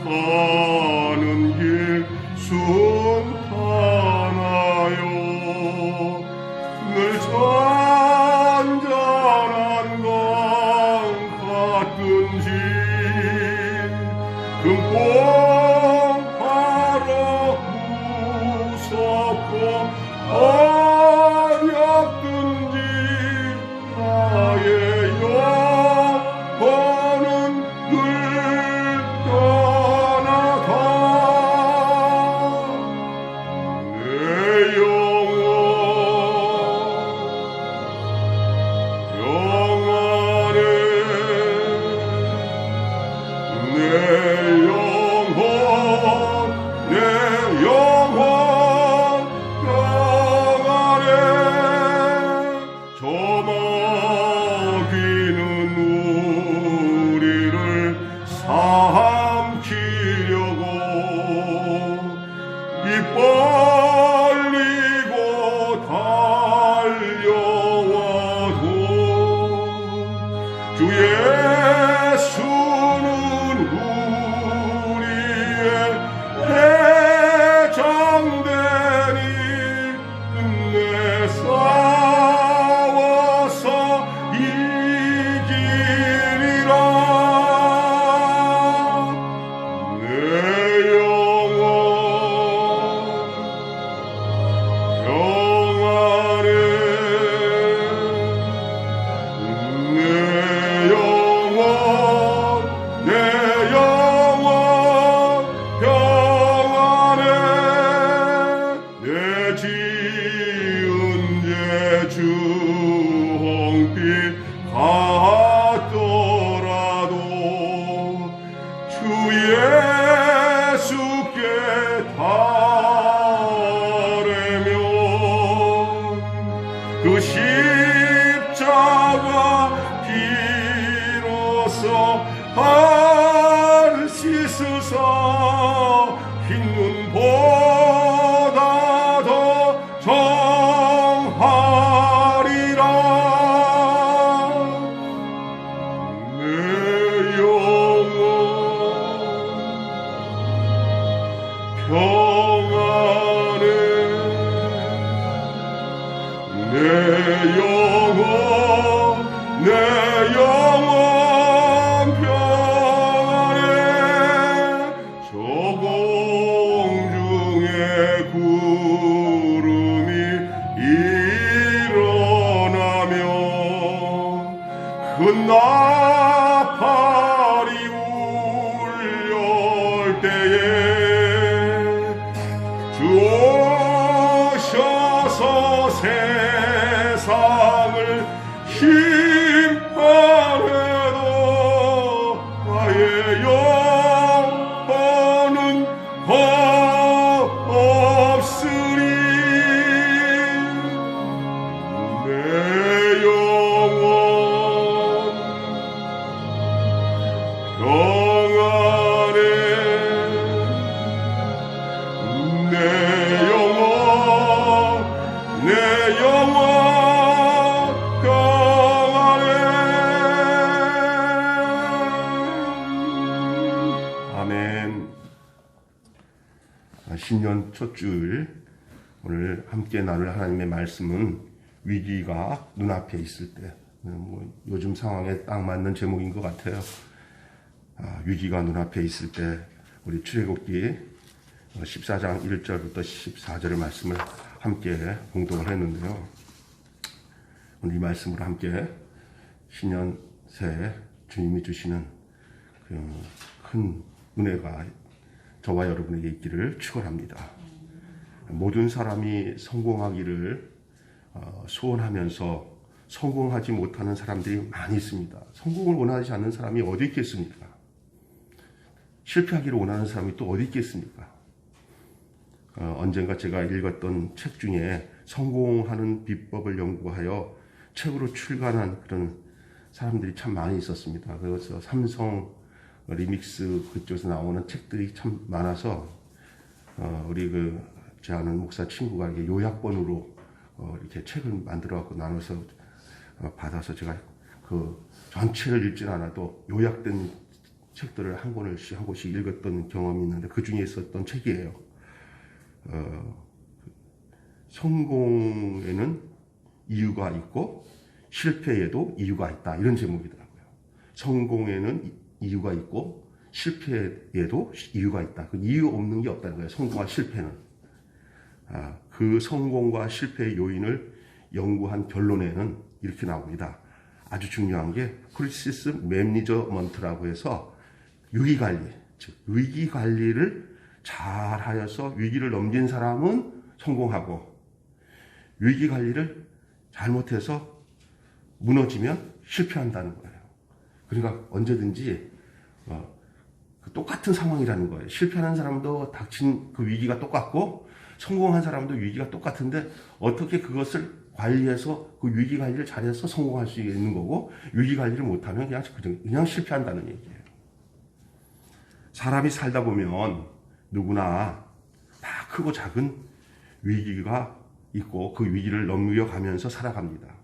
가는 길 순탄하여 늘 잔잔한 강 같은지 금공하러 무섭고 어렵든지 나의 영혼은 늘 떠나가 내 영혼 평안해 내 영혼 내 영혼 평안해 저먹이는 우리를 삼키려고 입 벌리고 달려와도 주 예수는 우리의 해장되니 끝내 싸워서 이기리라 내 영혼 평안해 내 영혼 내 영혼 평안해 내 지은 죄 주홍빛 같더라도 주 예수께 달으면 그 십자가 비로소 발 씻으사 흰 눈보다 더 정하리라 내 영혼 평안해 내 영혼 내 영혼 평안해 저 공중에 구름이 일어나며 큰 나팔이 울려 때에 주 오셔서 세상을 심판해도 나의 영혼은 없으리 내 영혼 평안해 내 영혼 내 영혼 평안해 아멘. 신년 첫 주일 오늘 함께 나눌 하나님의 말씀은 위기가 눈앞에 있을 때 요즘 상황에 딱 맞는 제목인 것 같아요. 위기가 눈앞에 있을 때 우리 출애굽기 14장 1절부터 14절의 말씀을 함께 공동을 했는데요. 오늘 이 말씀으로 함께 신년 새 주님이 주시는 큰 은혜가 저와 여러분에게 있기를 축원합니다. 모든 사람이 성공하기를 소원하면서 성공하지 못하는 사람들이 많이 있습니다. 성공을 원하지 않는 사람이 어디 있겠습니까? 실패하기를 원하는 사람이 또 어디 있겠습니까? 언젠가 제가 읽었던 책 중에 성공하는 비법을 연구하여 책으로 출간한 그런 사람들이 참 많이 있었습니다. 그래서 삼성 리믹스 그쪽에서 나오는 책들이 참 많아서 우리 제 아는 목사 친구가 이렇게 요약본으로 이렇게 책을 만들어 갖고 나눠서 받아서 제가 그 전체를 읽진 않아도 요약된 책들을 한 권씩 읽었던 경험이 있는데 그 중에 있었던 책이에요. 성공에는 이유가 있고 실패에도 이유가 있다. 이런 제목이더라고요. 성공에는 이유가 있고 실패에도 이유가 있다. 그 이유 없는 게 없다는 거예요. 성공과 실패는. 그 성공과 실패의 요인을 연구한 결론에는 이렇게 나옵니다. 아주 중요한 게 크리시스 매니저먼트라고 해서 위기관리, 즉 위기관리를 잘하여서 위기를 넘긴 사람은 성공하고 위기관리를 잘못해서 무너지면 실패한다는 거예요. 그러니까 언제든지 똑같은 상황이라는 거예요. 실패하는 사람도 닥친 그 위기가 똑같고 성공한 사람도 위기가 똑같은데 어떻게 그것을 관리해서 그 위기 관리를 잘해서 성공할 수 있는 거고 위기 관리를 못하면 그냥 실패한다는 얘기예요. 사람이 살다 보면 누구나 다 크고 작은 위기가 있고 그 위기를 넘겨가면서 살아갑니다.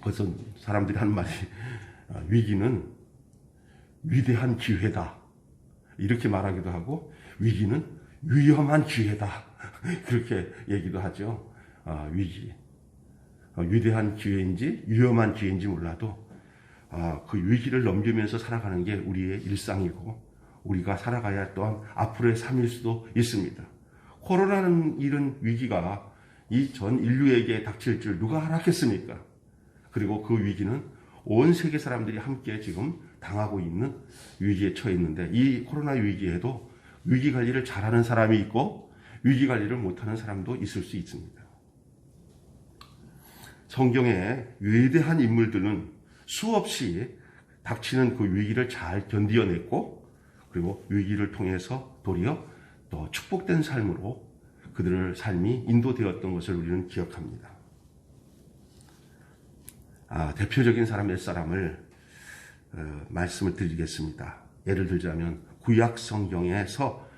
그래서 사람들이 하는 말이 위기는 위대한 기회다 이렇게 말하기도 하고 위기는 위험한 기회다 그렇게 얘기도 하죠. 위기 위대한 기회인지 위험한 기회인지 몰라도 그 위기를 넘기면서 살아가는 게 우리의 일상이고 우리가 살아가야 또한 앞으로의 삶일 수도 있습니다. 코로나는 이런 위기가 이 전 인류에게 닥칠 줄 누가 알았겠습니까? 그리고 그 위기는 온 세계 사람들이 함께 지금 당하고 있는 위기에 처해 있는데 이 코로나 위기에도 위기 관리를 잘하는 사람이 있고 위기 관리를 못하는 사람도 있을 수 있습니다. 성경의 위대한 인물들은 수없이 닥치는 그 위기를 잘 견디어냈고 그리고 위기를 통해서 도리어 또 축복된 삶으로 그들의 삶이 인도되었던 것을 우리는 기억합니다. 대표적인 사람 몇 사람을 말씀을 드리겠습니다. 예를 들자면 구약 성경에서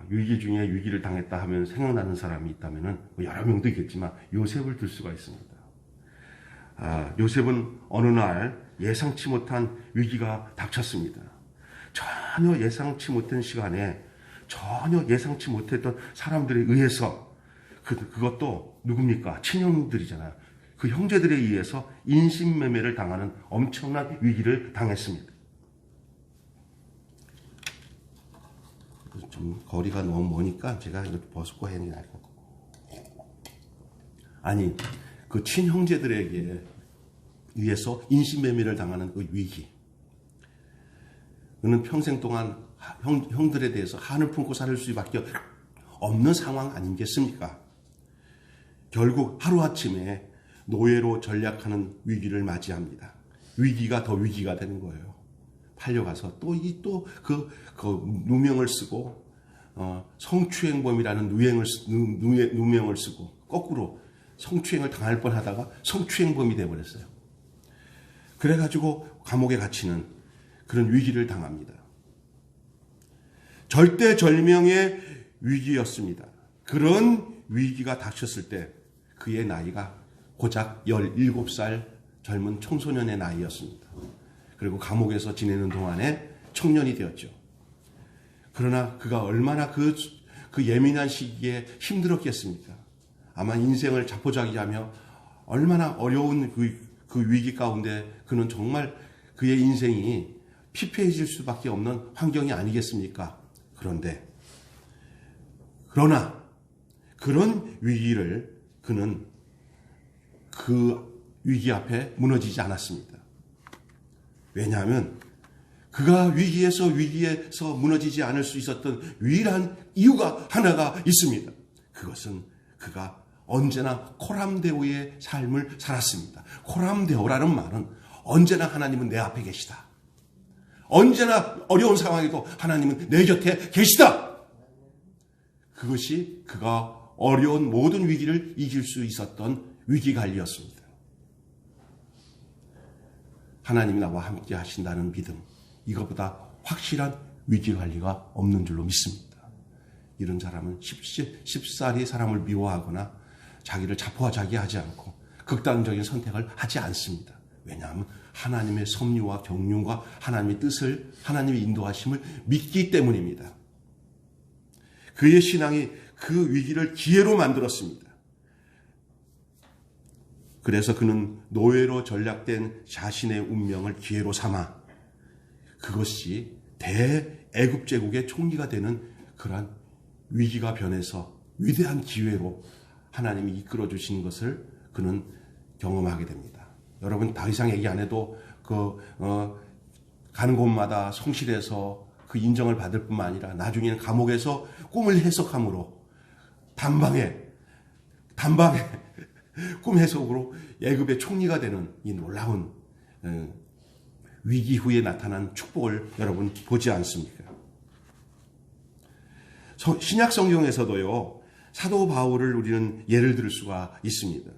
위기 중에 위기를 당했다 하면 생각나는 사람이 있다면 여러 명도 있겠지만 요셉을 들 수가 있습니다. 요셉은 어느 날 예상치 못한 위기가 닥쳤습니다. 전혀 예상치 못한 시간에 전혀 예상치 못했던 사람들에 의해서 그것도 누굽니까? 친형들이잖아요. 그 형제들에 의해서 인신매매를 당하는 엄청난 위기를 당했습니다. 좀 거리가 너무 머니까 제가 이렇게 벗고 해야 할 것 같고. 아니, 그 친형제들에게 의해서 인신매매를 당하는 그 위기. 그는 평생 동안 형들에 대해서 한을 품고 살 수밖에 없는 상황 아니겠습니까? 결국 하루아침에 노예로 전락하는 위기를 맞이합니다. 위기가 더 위기가 되는 거예요. 팔려가서 또 그 누명을 쓰고 성추행범이라는 누명을 쓰고 거꾸로 성추행을 당할 뻔하다가 성추행범이 되어버렸어요. 그래가지고 감옥에 갇히는 그런 위기를 당합니다. 절대절명의 위기였습니다. 그런 위기가 닥쳤을 때 그의 나이가 고작 17살 젊은 청소년의 나이였습니다. 그리고 감옥에서 지내는 동안에 청년이 되었죠. 그러나 그가 얼마나 그 예민한 시기에 힘들었겠습니까? 아마 인생을 자포자기하며 얼마나 어려운 그 위기 가운데 그는 정말 그의 인생이 피폐해질 수밖에 없는 환경이 아니겠습니까? 그러나 그런 위기를 그는 그 위기 앞에 무너지지 않았습니다. 왜냐하면 그가 위기에서 무너지지 않을 수 있었던 유일한 이유가 하나가 있습니다. 그것은 그가 언제나 코람데오의 삶을 살았습니다. 코람데오라는 말은 언제나 하나님은 내 앞에 계시다. 언제나 어려운 상황에도 하나님은 내 곁에 계시다. 그것이 그가 어려운 모든 위기를 이길 수 있었던 위기관리였습니다. 하나님이 나와 함께 하신다는 믿음, 이것보다 확실한 위기관리가 없는 줄로 믿습니다. 이런 사람은 쉽사리 사람을 미워하거나 자기를 자포자기하지 않고 극단적인 선택을 하지 않습니다. 왜냐하면 하나님의 섭리와 경륜과 하나님의 뜻을, 하나님의 인도하심을 믿기 때문입니다. 그의 신앙이 그 위기를 기회로 만들었습니다. 그래서 그는 노예로 전락된 자신의 운명을 기회로 삼아 그것이 대애굽 제국의 총리가 되는 그러한 위기가 변해서 위대한 기회로 하나님이 이끌어 주신 것을 그는 경험하게 됩니다. 여러분 더 이상 얘기 안 해도 가는 곳마다 성실해서 그 인정을 받을 뿐만 아니라 나중에는 감옥에서 꿈을 해석함으로 단방에 꿈 해석으로 애굽의 총리가 되는 이 놀라운 위기 후에 나타난 축복을 여러분 보지 않습니까? 신약 성경에서도요, 사도 바울을 우리는 예를 들 수가 있습니다.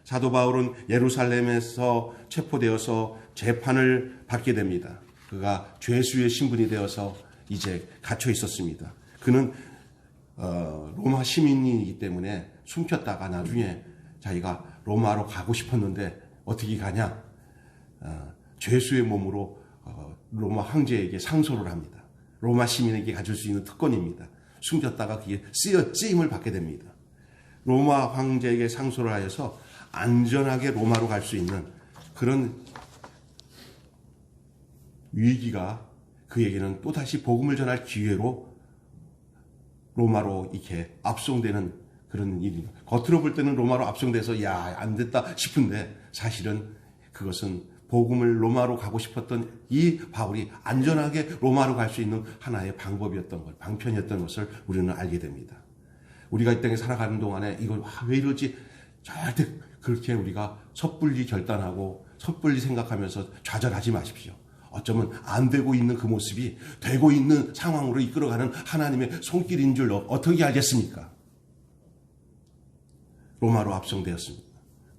사도 바울은 예루살렘에서 체포되어서 재판을 받게 됩니다. 그가 죄수의 신분이 되어서 이제 갇혀 있었습니다. 그는 로마 시민이기 때문에 숨겼다가 나중에 자기가 로마로 가고 싶었는데 어떻게 가냐? 죄수의 몸으로 로마 황제에게 상소를 합니다. 로마 시민에게 가질 수 있는 특권입니다. 숨겼다가 그게 쓰임을 받게 됩니다. 로마 황제에게 상소를 하여서 안전하게 로마로 갈 수 있는 그런 위기가 그에게는 또다시 복음을 전할 기회로 로마로 이렇게 압송되는 그런 일입니다. 겉으로 볼 때는 로마로 압송돼서 안 됐다 싶은데 사실은 그것은 복음을 로마로 가고 싶었던 이 바울이 안전하게 로마로 갈 수 있는 하나의 방법이었던 것, 방편이었던 것을 우리는 알게 됩니다. 우리가 이 땅에 살아가는 동안에 이걸 왜 이러지? 절대 그렇게 우리가 섣불리 결단하고 섣불리 생각하면서 좌절하지 마십시오. 어쩌면 안 되고 있는 그 모습이 되고 있는 상황으로 이끌어가는 하나님의 손길인 줄 어떻게 알겠습니까? 로마로 압송되었습니다.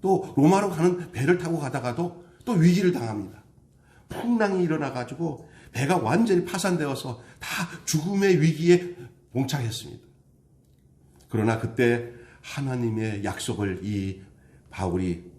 또 로마로 가는 배를 타고 가다가도 또 위기를 당합니다. 풍랑이 일어나가지고 배가 완전히 파산되어서 다 죽음의 위기에 봉착했습니다. 그러나 그때 하나님의 약속을 이 바울이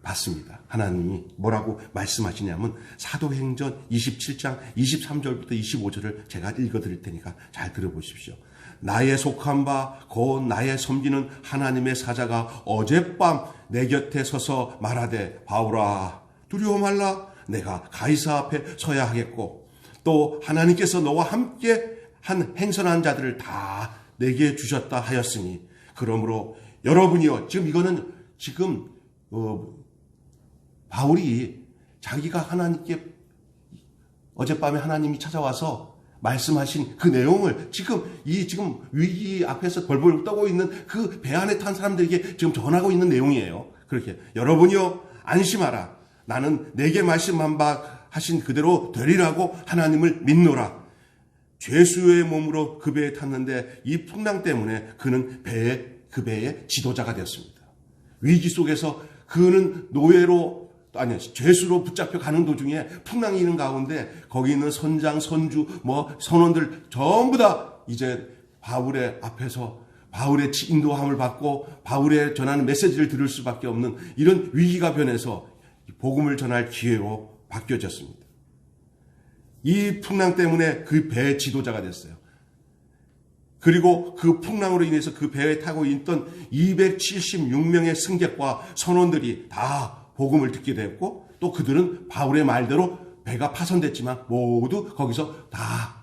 받습니다. 하나님이 뭐라고 말씀하시냐면 사도행전 27장 23절부터 25절을 제가 읽어드릴 테니까 잘 들어보십시오. 나의 속한 바 곧 나의 섬기는 하나님의 사자가 어젯밤 내 곁에 서서 말하되 바울아 두려워 말라. 내가 가이사 앞에 서야 하겠고 또 하나님께서 너와 함께 한 행선한 자들을 다 내게 주셨다 하였으니 그러므로 여러분이요. 지금 바울이 자기가 하나님께 어젯밤에 하나님이 찾아와서 말씀하신 그 내용을 지금 위기 앞에서 벌벌 떠고 있는 그 배 안에 탄 사람들에게 지금 전하고 있는 내용이에요. 그렇게 여러분이요 안심하라. 나는 내게 말씀한 바 하신 그대로 되리라고 하나님을 믿노라. 죄수의 몸으로 그 배에 탔는데 이 풍랑 때문에 그는 그 배의 지도자가 되었습니다. 위기 속에서 그는 죄수로 붙잡혀 가는 도중에 풍랑이 있는 가운데 거기 있는 선장, 선주, 선원들 전부 다 이제 바울의 앞에서 바울의 인도함을 받고 바울의 전하는 메시지를 들을 수밖에 없는 이런 위기가 변해서 복음을 전할 기회로 바뀌어졌습니다. 이 풍랑 때문에 그 배의 지도자가 됐어요. 그리고 그 풍랑으로 인해서 그 배에 타고 있던 276명의 승객과 선원들이 다 복음을 듣게 되었고 또 그들은 바울의 말대로 배가 파손됐지만 모두 거기서 다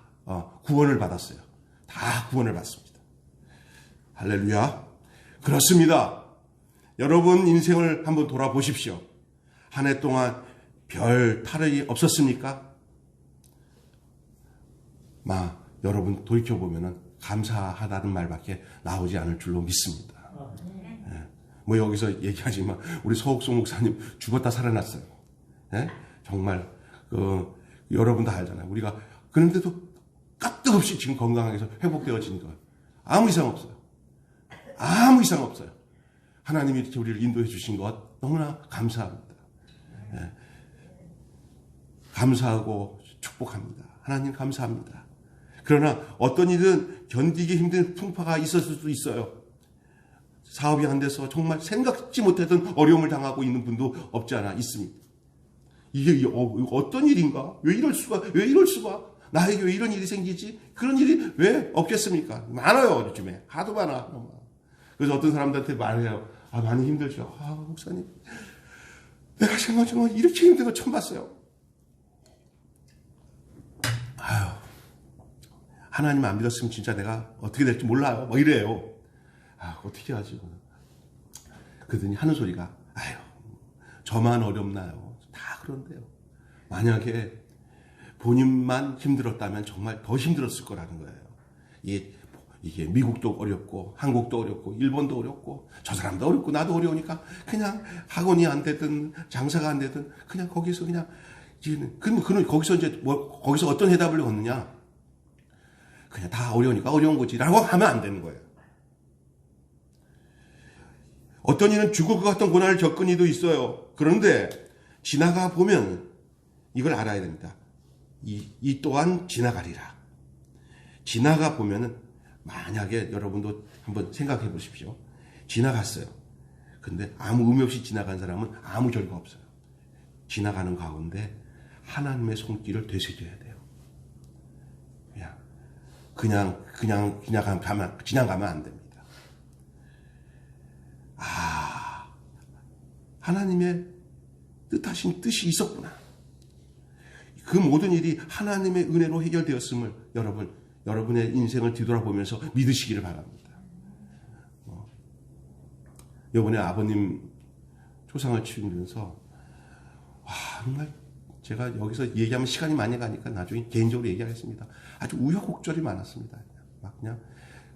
구원을 받았어요. 다 구원을 받습니다. 할렐루야. 그렇습니다. 여러분 인생을 한번 돌아보십시오. 한 해 동안 별 탈이 없었습니까? 여러분 돌이켜보면 감사하다는 말밖에 나오지 않을 줄로 믿습니다. 여기서 얘기하지만 우리 서옥송 목사님 죽었다 살아났어요. 정말 여러분 다 알잖아요. 우리가 그런데도 까뜩없이 지금 건강하게 회복되어진 거 아무 이상 없어요. 아무 이상 없어요. 하나님이 이렇게 우리를 인도해 주신 것 너무나 감사합니다. 감사하고 축복합니다. 하나님 감사합니다. 그러나 어떤 일은 견디기 힘든 풍파가 있었을 수도 있어요. 사업이 안 돼서 정말 생각지 못했던 어려움을 당하고 있는 분도 없지 않아 있습니다. 이게 어떤 일인가? 왜 이럴 수가? 왜 이럴 수가? 나에게 왜 이런 일이 생기지? 그런 일이 왜 없겠습니까? 많아요, 요즘에. 하도 많아. 그래서 어떤 사람들한테 말해요. 많이 힘들죠. 목사님. 내가 정말 이렇게 힘든 거 처음 봤어요. 하나님 안 믿었으면 진짜 내가 어떻게 될지 몰라요. 뭐 이래요. 어떻게 하지? 그러더니 하는 소리가, 저만 어렵나요? 다 그런데요. 만약에 본인만 힘들었다면 정말 더 힘들었을 거라는 거예요. 이게 미국도 어렵고 한국도 어렵고 일본도 어렵고 저 사람도 어렵고 나도 어려우니까 그냥 학원이 안 되든 장사가 안 되든 그냥 거기서 그냥 그는 거기서 이제 거기서 어떤 해답을 얻느냐? 그냥 다 어려우니까 어려운 거지라고 하면 안 되는 거예요. 어떤 이는 죽을 것 같은 고난을 겪은 이도 있어요. 그런데 지나가 보면 이걸 알아야 됩니다. 이 또한 지나가리라. 지나가 보면은 만약에 여러분도 한번 생각해 보십시오. 지나갔어요. 근데 아무 의미 없이 지나간 사람은 아무 결과 없어요. 지나가는 가운데 하나님의 손길을 되새겨야 돼요. 그냥 지나가면 안 됩니다. 하나님의 뜻하신 뜻이 있었구나. 그 모든 일이 하나님의 은혜로 해결되었음을 여러분의 인생을 뒤돌아보면서 믿으시기를 바랍니다. 이번에 아버님 초상을 치르면서 정말 제가 여기서 얘기하면 시간이 많이 가니까 나중에 개인적으로 얘기하겠습니다. 아주 우여곡절이 많았습니다. 그냥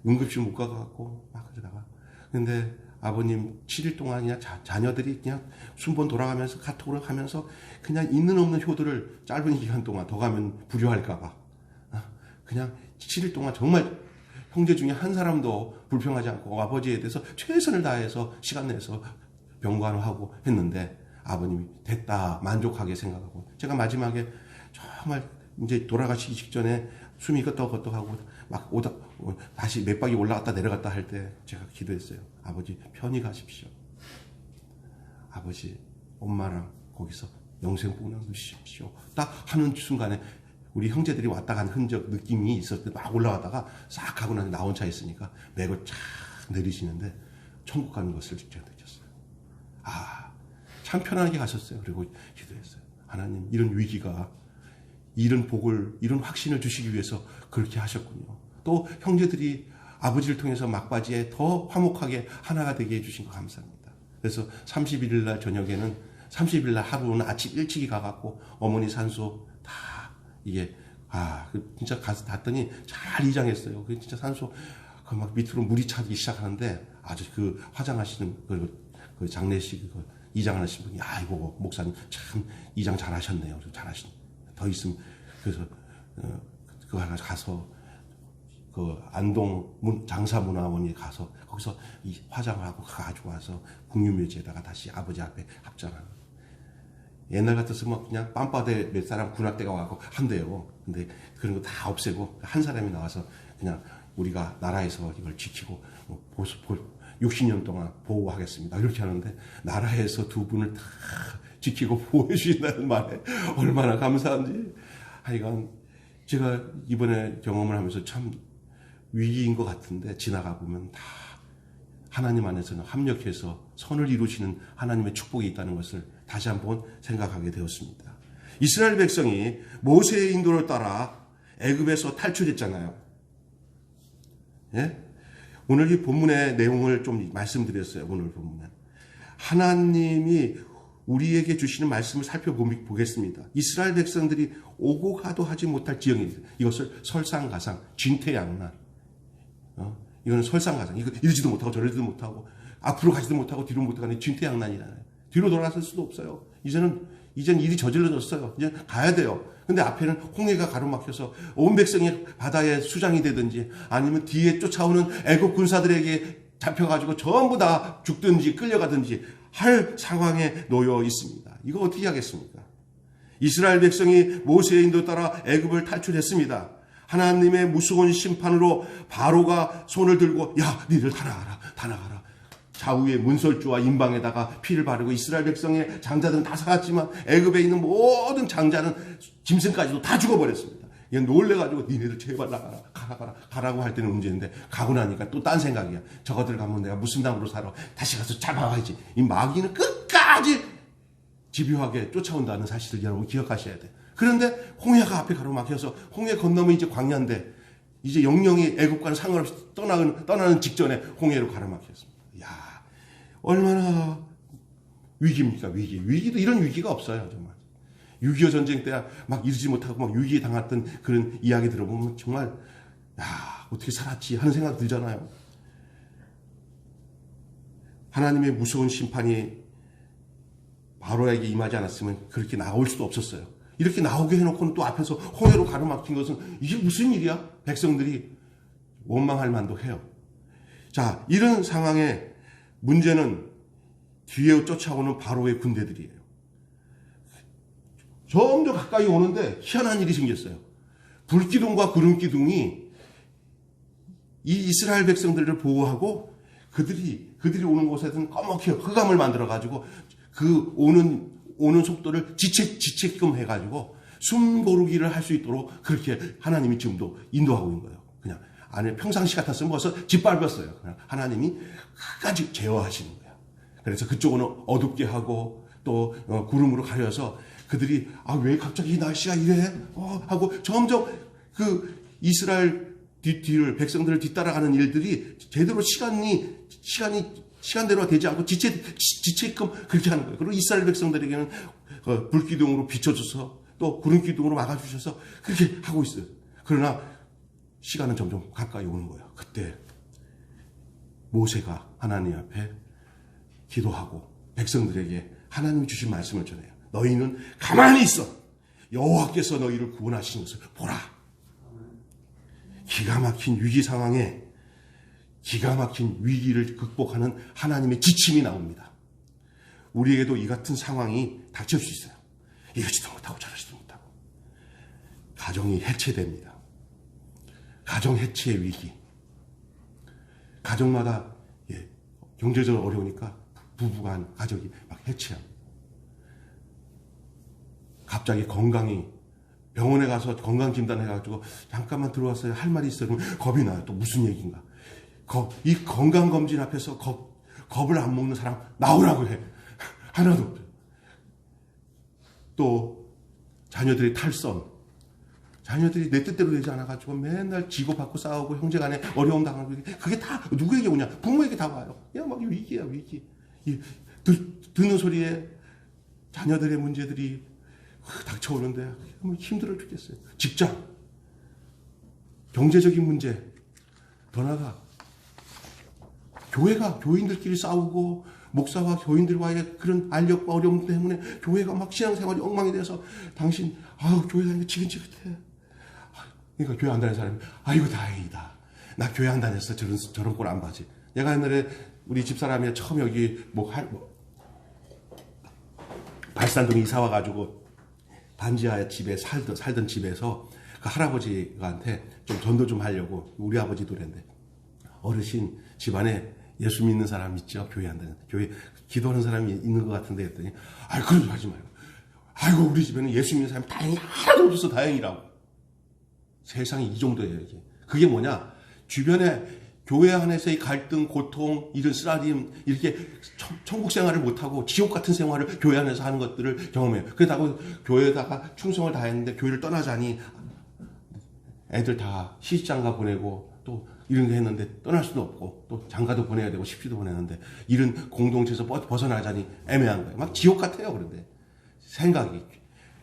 응급실 못 가고 막 그러다가. 근데 아버님 7일 동안이나 자녀들이 그냥 순번 돌아가면서 카톡으로 하면서 그냥 있는 없는 효도를 짧은 기간 동안 더 가면 불효할까봐 그냥 7일 동안 정말 형제 중에 한 사람도 불평하지 않고 아버지에 대해서 최선을 다해서 시간 내서 병관을 하고 했는데 아버님이 됐다 만족하게 생각하고 제가 마지막에 정말 이제 돌아가시기 직전에 숨이 끄떡끄떡하고 막 다시 몇 박이 올라갔다 내려갔다 할 때 제가 기도했어요. 아버지 편히 가십시오. 아버지 엄마랑 거기서 영생보나 누리십시오. 딱 하는 순간에 우리 형제들이 왔다 간 흔적 느낌이 있었을 때 막 올라가다가 싹 하고 나서 나 혼자 있으니까 맥을 쫙 내리시는데 천국 가는 것을 제가 느꼈어요. 참 편안하게 가셨어요. 그리고 기도했어요. 하나님 이런 위기가 이런 복을 이런 확신을 주시기 위해서 그렇게 하셨군요. 또 형제들이 아버지를 통해서 막바지에 더 화목하게 하나가 되게 해주신 거 감사합니다. 그래서 31일 날 저녁에는 30일 날 하루는 아침 일찍이 가갖고 어머니 산소 다 이게 진짜 가서 닿더니 잘 이장했어요. 그 진짜 산소 그 막 밑으로 물이 차기 시작하는데 아주 그 화장하시는 그 장례식 이장하신 분이 아이고 목사님 참 이장 잘하셨네요. 잘하신 더 있으면 그래서 그거 가서 그 안동 장사문화원에 가서 거기서 이 화장하고 가지고 와서 국유묘지에다가 다시 아버지 앞에 합장하는. 옛날 같았으면 그냥 빰빠대 몇 사람 군악대가 와고 한대요. 근데 그런 거 다 없애고 한 사람이 나와서 그냥 우리가 나라에서 이걸 지키고 60년 동안 보호하겠습니다. 이렇게 하는데 나라에서 두 분을 다 지키고 보호해 주신다는 말에 얼마나 감사한지. 하여간 제가 이번에 경험을 하면서 참 위기인 것 같은데 지나가 보면 다 하나님 안에서는 합력해서 선을 이루시는 하나님의 축복이 있다는 것을 다시 한번 생각하게 되었습니다. 이스라엘 백성이 모세의 인도를 따라 애굽에서 탈출했잖아요. 예? 오늘 이 본문의 내용을 좀 말씀드렸어요. 오늘 본문은 하나님이 우리에게 주시는 말씀을 살펴보겠습니다. 이스라엘 백성들이 오고 가도 하지 못할 지형이 이것을 설상가상, 진퇴양난. 이거는 설상가상. 이거 이러지도 못하고 저러지도 못하고 앞으로 가지도 못하고 뒤로 못 가는 진퇴양난이잖아요. 뒤로 돌아설 수도 없어요. 이제는 일이 저질러졌어요. 이제 가야 돼요. 근데 앞에는 홍해가 가로막혀서 온 백성이 바다에 수장이 되든지 아니면 뒤에 쫓아오는 애국 군사들에게 잡혀가지고 전부 다 죽든지 끌려가든지 할 상황에 놓여 있습니다. 이거 어떻게 하겠습니까? 이스라엘 백성이 모세의 인도 따라 애굽을 탈출했습니다. 하나님의 무서운 심판으로 바로가 손을 들고 야 니들 다 나가라. 좌우의 문설주와 임방에다가 피를 바르고 이스라엘 백성의 장자들은 다 살았지만 애굽에 있는 모든 장자는 짐승까지도 다 죽어버렸습니다. 얘 놀래가지고 니네들 제발 나가라, 가라고 할 때는 문제인데 가고 나니까 또 딴 생각이야. 저거들 가면 내가 무슨 당으로 살아. 다시 가서 잡아와야지. 이 마귀는 끝까지 집요하게 쫓아온다는 사실을 여러분 기억하셔야 돼. 그런데 홍해가 앞에 가로막혀서 홍해 건너면 이제 광야인데 이제 영영이 애굽과는 상관없이 떠나는 직전에 홍해로 가로막혔습니다. 야, 얼마나 위기입니까? 위기도 이런 위기가 없어요, 정말. 6.25 전쟁 때 막 이루지 못하고 막 위기에 당했던 그런 이야기 들어보면 정말, 야, 어떻게 살았지 하는 생각 들잖아요. 하나님의 무서운 심판이 바로에게 임하지 않았으면 그렇게 나올 수도 없었어요. 이렇게 나오게 해놓고는 또 앞에서 홍해로 가로막힌 것은 이게 무슨 일이야? 백성들이 원망할 만도 해요. 자, 이런 상황에 문제는 뒤에 쫓아오는 바로의 군대들이에요. 점점 가까이 오는데 희한한 일이 생겼어요. 불기둥과 구름기둥이 이 이스라엘 백성들을 보호하고 그들이 오는 곳에는 꺼멓게 흑암을 만들어가지고 그 오는 속도를 지체끔 해가지고 숨 고르기를 할 수 있도록 그렇게 하나님이 지금도 인도하고 있는 거예요. 그냥 안에 평상시 같았으면 벌써 짓밟았어요. 그냥 하나님이 끝까지 제어하시는 거예요. 그래서 그쪽은 어둡게 하고 또 구름으로 가려서 그들이 왜 갑자기 날씨가 이래? 하고 점점 그 이스라엘 뒤를 백성들을 뒤따라가는 일들이 제대로 시간대로 되지 않고 지체끔 그렇게 하는 거예요. 그리고 이스라엘 백성들에게는 불기둥으로 비춰줘서 또 구름기둥으로 막아주셔서 그렇게 하고 있어요. 그러나 시간은 점점 가까이 오는 거예요. 그때 모세가 하나님 앞에 기도하고 백성들에게 하나님이 주신 말씀을 전해요. 너희는 가만히 있어. 여호와께서 너희를 구원하신 것을 보라. 기가 막힌 위기 상황에 기가 막힌 위기를 극복하는 하나님의 지침이 나옵니다. 우리에게도 이 같은 상황이 닥칠 수 있어요. 이러지도 못하고 저러지도 못하고. 가정이 해체됩니다. 가정 해체의 위기. 가정마다 경제적으로 어려우니까 부부간 가족이 막 해체합니다. 갑자기 건강이 병원에 가서 건강진단 해가지고 잠깐만 들어왔어요. 할 말이 있어요. 그러면 겁이 나요. 또 무슨 얘기인가. 이 건강검진 앞에서 겁을 안 먹는 사람 나오라고 해. 하나도 없어요. 또 자녀들의 탈선. 자녀들이 내 뜻대로 되지 않아가지고 맨날 지고받고 싸우고 형제간에 어려움 당하고 그게 다 누구에게 오냐? 부모에게 다 와요. 막 위기야 위기. 듣는 소리에 자녀들의 문제들이 닥쳐오는데 힘들어 죽겠어요. 직장, 경제적인 문제, 더 나아가 교인들끼리 싸우고 목사와 교인들과의 그런 알력과 어려움 때문에 교회가 막 신앙생활이 엉망이 돼서 당신 교회 다니는 게 지긋지긋해. 그러니까 교회 안 다니는 사람이 아이고 다행이다. 나 교회 안 다녔어. 저런 꼴 안 봐지. 내가 옛날에 우리 집사람이 처음 여기 발산동에 이사 와가지고 반지하 집에 살던 집에서 그 할아버지한테 좀 전도 좀 하려고 우리 아버지도 그랬는데 어르신 집안에 예수 믿는 사람 있죠? 교회 안 다니는 교회 기도하는 사람이 있는 것 같은데 했더니 그런 소리 하지 말고 아이고 우리 집에는 예수 믿는 사람이 다행히 하나도 없어서 다행이라고. 세상이 이 정도예요. 이게. 그게 뭐냐? 주변에 교회 안에서의 갈등, 고통, 이런 쓰라림, 이렇게 천국 생활을 못하고 지옥 같은 생활을 교회 안에서 하는 것들을 경험해요. 그러다가 교회에다가 충성을 다했는데 교회를 떠나자니 애들 다 시집장가 보내고 또 이런 거 했는데 떠날 수도 없고 또 장가도 보내야 되고 십시도 보내는데 이런 공동체에서 벗어나자니 애매한 거예요. 막 지옥 같아요. 그런데 생각이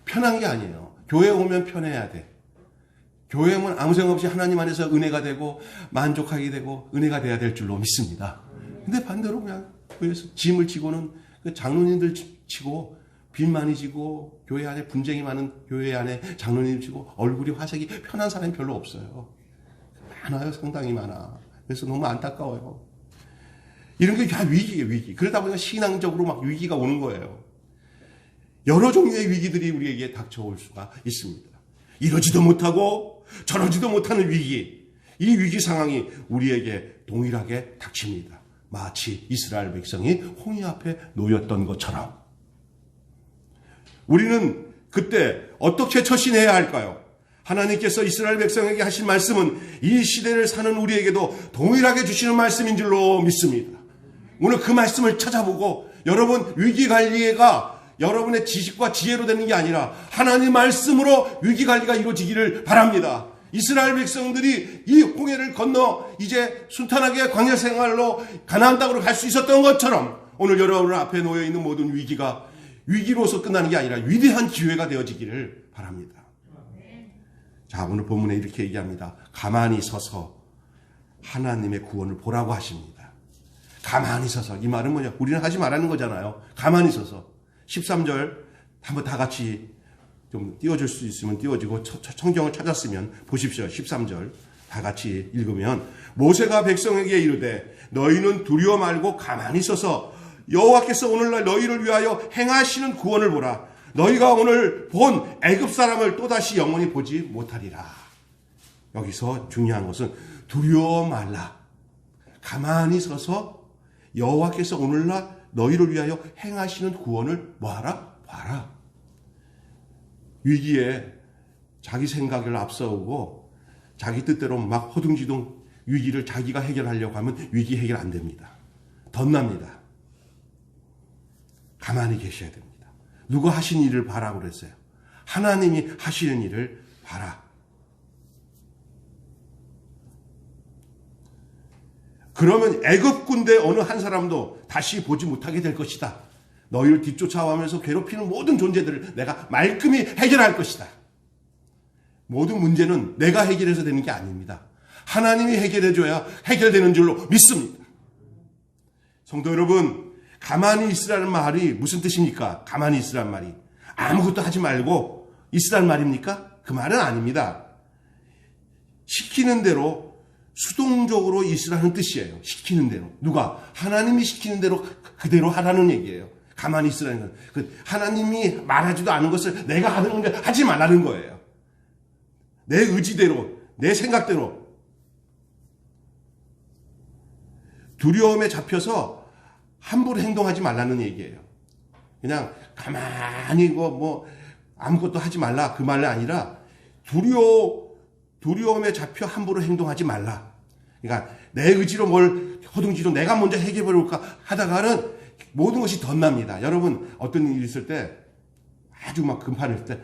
편한 게 아니에요. 교회 오면 편해야 돼. 교회 오면 아무 생각 없이 하나님 안에서 은혜가 되고 만족하게 되고 은혜가 돼야 될 줄로 믿습니다. 근데 반대로 그냥 교회에서 짐을 지고는 그 장로님들 치고 빚 많이 지고 교회 안에 분쟁이 많은 교회 안에 장로님 치고 얼굴이 화색이 편한 사람이 별로 없어요. 많아요. 상당히 많아. 그래서 너무 안타까워요. 이런 게 다 위기예요. 위기. 그러다 보니까 신앙적으로 막 위기가 오는 거예요. 여러 종류의 위기들이 우리에게 닥쳐올 수가 있습니다. 이러지도 못하고 저러지도 못하는 위기. 이 위기 상황이 우리에게 동일하게 닥칩니다. 마치 이스라엘 백성이 홍해 앞에 놓였던 것처럼 우리는 그때 어떻게 처신해야 할까요? 하나님께서 이스라엘 백성에게 하신 말씀은 이 시대를 사는 우리에게도 동일하게 주시는 말씀인 줄로 믿습니다. 오늘 그 말씀을 찾아보고 여러분 위기관리가 여러분의 지식과 지혜로 되는 게 아니라 하나님 말씀으로 위기관리가 이루어지기를 바랍니다. 이스라엘 백성들이 이 홍해를 건너 이제 순탄하게 광야 생활로 가나안 땅으로 갈 수 있었던 것처럼 오늘 여러분 앞에 놓여 있는 모든 위기가 위기로서 끝나는 게 아니라 위대한 기회가 되어지기를 바랍니다. 자, 오늘 본문에 이렇게 얘기합니다. 가만히 서서 하나님의 구원을 보라고 하십니다. 가만히 서서. 이 말은 뭐냐? 우리는 하지 말라는 거잖아요. 가만히 서서. 13절 한번 다 같이 좀 띄워줄 수 있으면 띄워지고 성경을 찾았으면 보십시오. 13절 다 같이 읽으면 모세가 백성에게 이르되 너희는 두려워 말고 가만히 서서 여호와께서 오늘날 너희를 위하여 행하시는 구원을 보라. 너희가 오늘 본 애굽 사람을 또다시 영원히 보지 못하리라. 여기서 중요한 것은 두려워 말라. 가만히 서서 여호와께서 오늘날 너희를 위하여 행하시는 구원을 뭐하라? 봐라. 위기에 자기 생각을 앞서오고 자기 뜻대로 막 허둥지둥 위기를 자기가 해결하려고 하면 위기 해결 안 됩니다. 덧납니다. 가만히 계셔야 됩니다. 누가 하신 일을 봐라 그랬어요. 하나님이 하시는 일을 봐라. 그러면 애굽 군대 어느 한 사람도 다시 보지 못하게 될 것이다. 너희를 뒤쫓아오면서 괴롭히는 모든 존재들을 내가 말끔히 해결할 것이다. 모든 문제는 내가 해결해서 되는 게 아닙니다. 하나님이 해결해줘야 해결되는 줄로 믿습니다. 성도 여러분, 가만히 있으라는 말이 무슨 뜻입니까? 가만히 있으라는 말이 아무것도 하지 말고 있으라는 말입니까? 그 말은 아닙니다. 시키는 대로 수동적으로 있으라는 뜻이에요. 시키는 대로. 누가? 하나님이 시키는 대로 그대로 하라는 얘기예요. 가만히 있으라는 건. 하나님이 말하지도 않은 것을 내가 하는 건데 하지 말라는 거예요. 내 의지대로, 내 생각대로. 두려움에 잡혀서 함부로 행동하지 말라는 얘기예요. 그냥 가만히 뭐 아무것도 하지 말라 그 말이 아니라 두려움에 잡혀 함부로 행동하지 말라. 그러니까 내 의지로 뭘 허둥지둥 내가 먼저 해결해볼까 하다가는 모든 것이 덧납니다. 여러분 어떤 일이 있을 때 아주 막 급할 때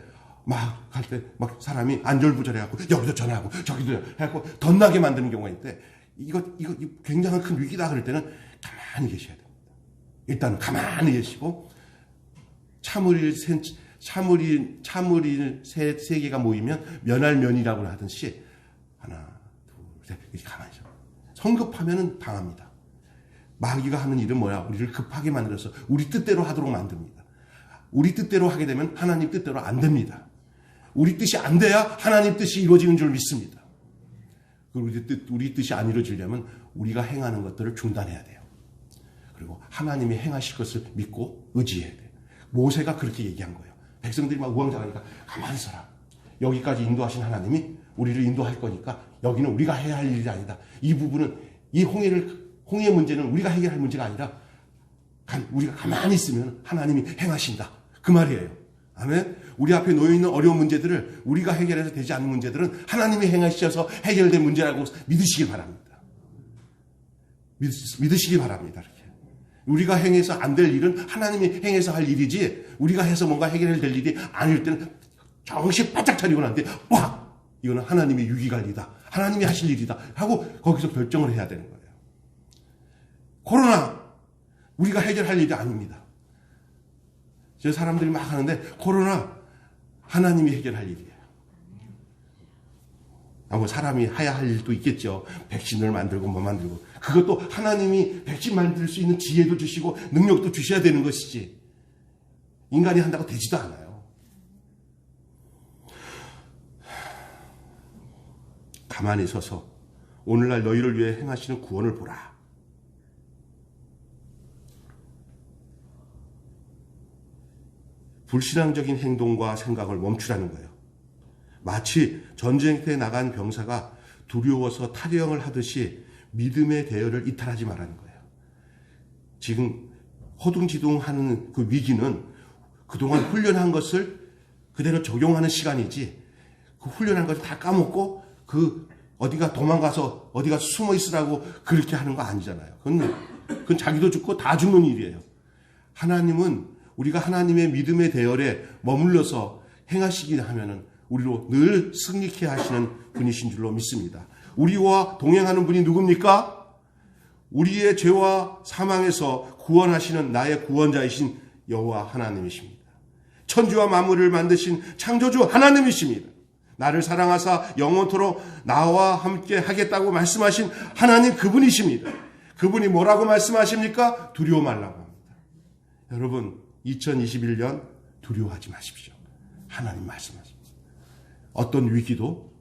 막 갈 때 막 사람이 안절부절해갖고 여기도 전화하고 저기도 해갖고 덧나게 만드는 경우가 있는데 이거 굉장히 큰 위기다 그럴 때는 가만히 계셔야 됩니다. 일단 가만히 계시고 참을일 세 개가 모이면 면할면이라고 하듯이 하나, 둘, 셋 이렇게 가만히 있어. 성급하면은 당합니다. 마귀가 하는 일은 뭐야? 우리를 급하게 만들어서 우리 뜻대로 하도록 만듭니다. 우리 뜻대로 하게 되면 하나님 뜻대로 안 됩니다. 우리 뜻이 안 돼야 하나님 뜻이 이루어지는 줄 믿습니다. 우리 뜻이 안 이루어지려면 우리가 행하는 것들을 중단해야 돼요. 그리고 하나님이 행하실 것을 믿고 의지해야 돼요. 모세가 그렇게 얘기한 거예요. 백성들이 막 우왕좌왕하니까 가만히 있어라. 여기까지 인도하신 하나님이 우리를 인도할 거니까 여기는 우리가 해야 할 일이 아니다. 이 부분은 이 홍해 문제는 우리가 해결할 문제가 아니라 우리가 가만히 있으면 하나님이 행하신다. 그 말이에요. 아멘. 우리 앞에 놓여있는 어려운 문제들을 우리가 해결해서 되지 않는 문제들은 하나님이 행하셔서 해결된 문제라고 믿으시기 바랍니다. 믿으시기 바랍니다. 이렇게. 우리가 행해서 안 될 일은 하나님이 행해서 할 일이지 우리가 해서 뭔가 해결될 일이 아닐 때는 정신 바짝 차리고 난 뒤에 와! 이거는 하나님의 유기관리다. 하나님이 하실 일이다. 하고 거기서 결정을 해야 되는 거예요. 코로나 우리가 해결할 일이 아닙니다. 저 사람들이 막 하는데 코로나 하나님이 해결할 일이에요. 뭐 사람이 해야 할 일도 있겠죠. 백신을 만들고 뭐 만들고. 그것도 하나님이 백신 만들 수 있는 지혜도 주시고 능력도 주셔야 되는 것이지. 인간이 한다고 되지도 않아요. 가만히 서서 오늘날 너희를 위해 행하시는 구원을 보라. 불신앙적인 행동과 생각을 멈추라는 거예요. 마치 전쟁터에 나간 병사가 두려워서 탈영을 하듯이 믿음의 대열을 이탈하지 말라는 거예요. 지금 허둥지둥하는 그 위기는 그동안 훈련한 것을 그대로 적용하는 시간이지, 그 훈련한 것을 다 까먹고 어디가 도망가서 어디가 숨어 있으라고 그렇게 하는 거 아니잖아요. 그건 자기도 죽고 다 죽는 일이에요. 하나님은 우리가 하나님의 믿음의 대열에 머물러서 행하시기 하면은 우리로 늘 승리케 하시는 분이신 줄로 믿습니다. 우리와 동행하는 분이 누굽니까? 우리의 죄와 사망에서 구원하시는 나의 구원자이신 여호와 하나님이십니다. 천지와 만물을 만드신 창조주 하나님이십니다. 나를 사랑하사 영원토록 나와 함께 하겠다고 말씀하신 하나님 그분이십니다. 그분이 뭐라고 말씀하십니까? 두려워 말라고 합니다. 여러분, 2021년 두려워하지 마십시오. 하나님 말씀하십니다. 어떤 위기도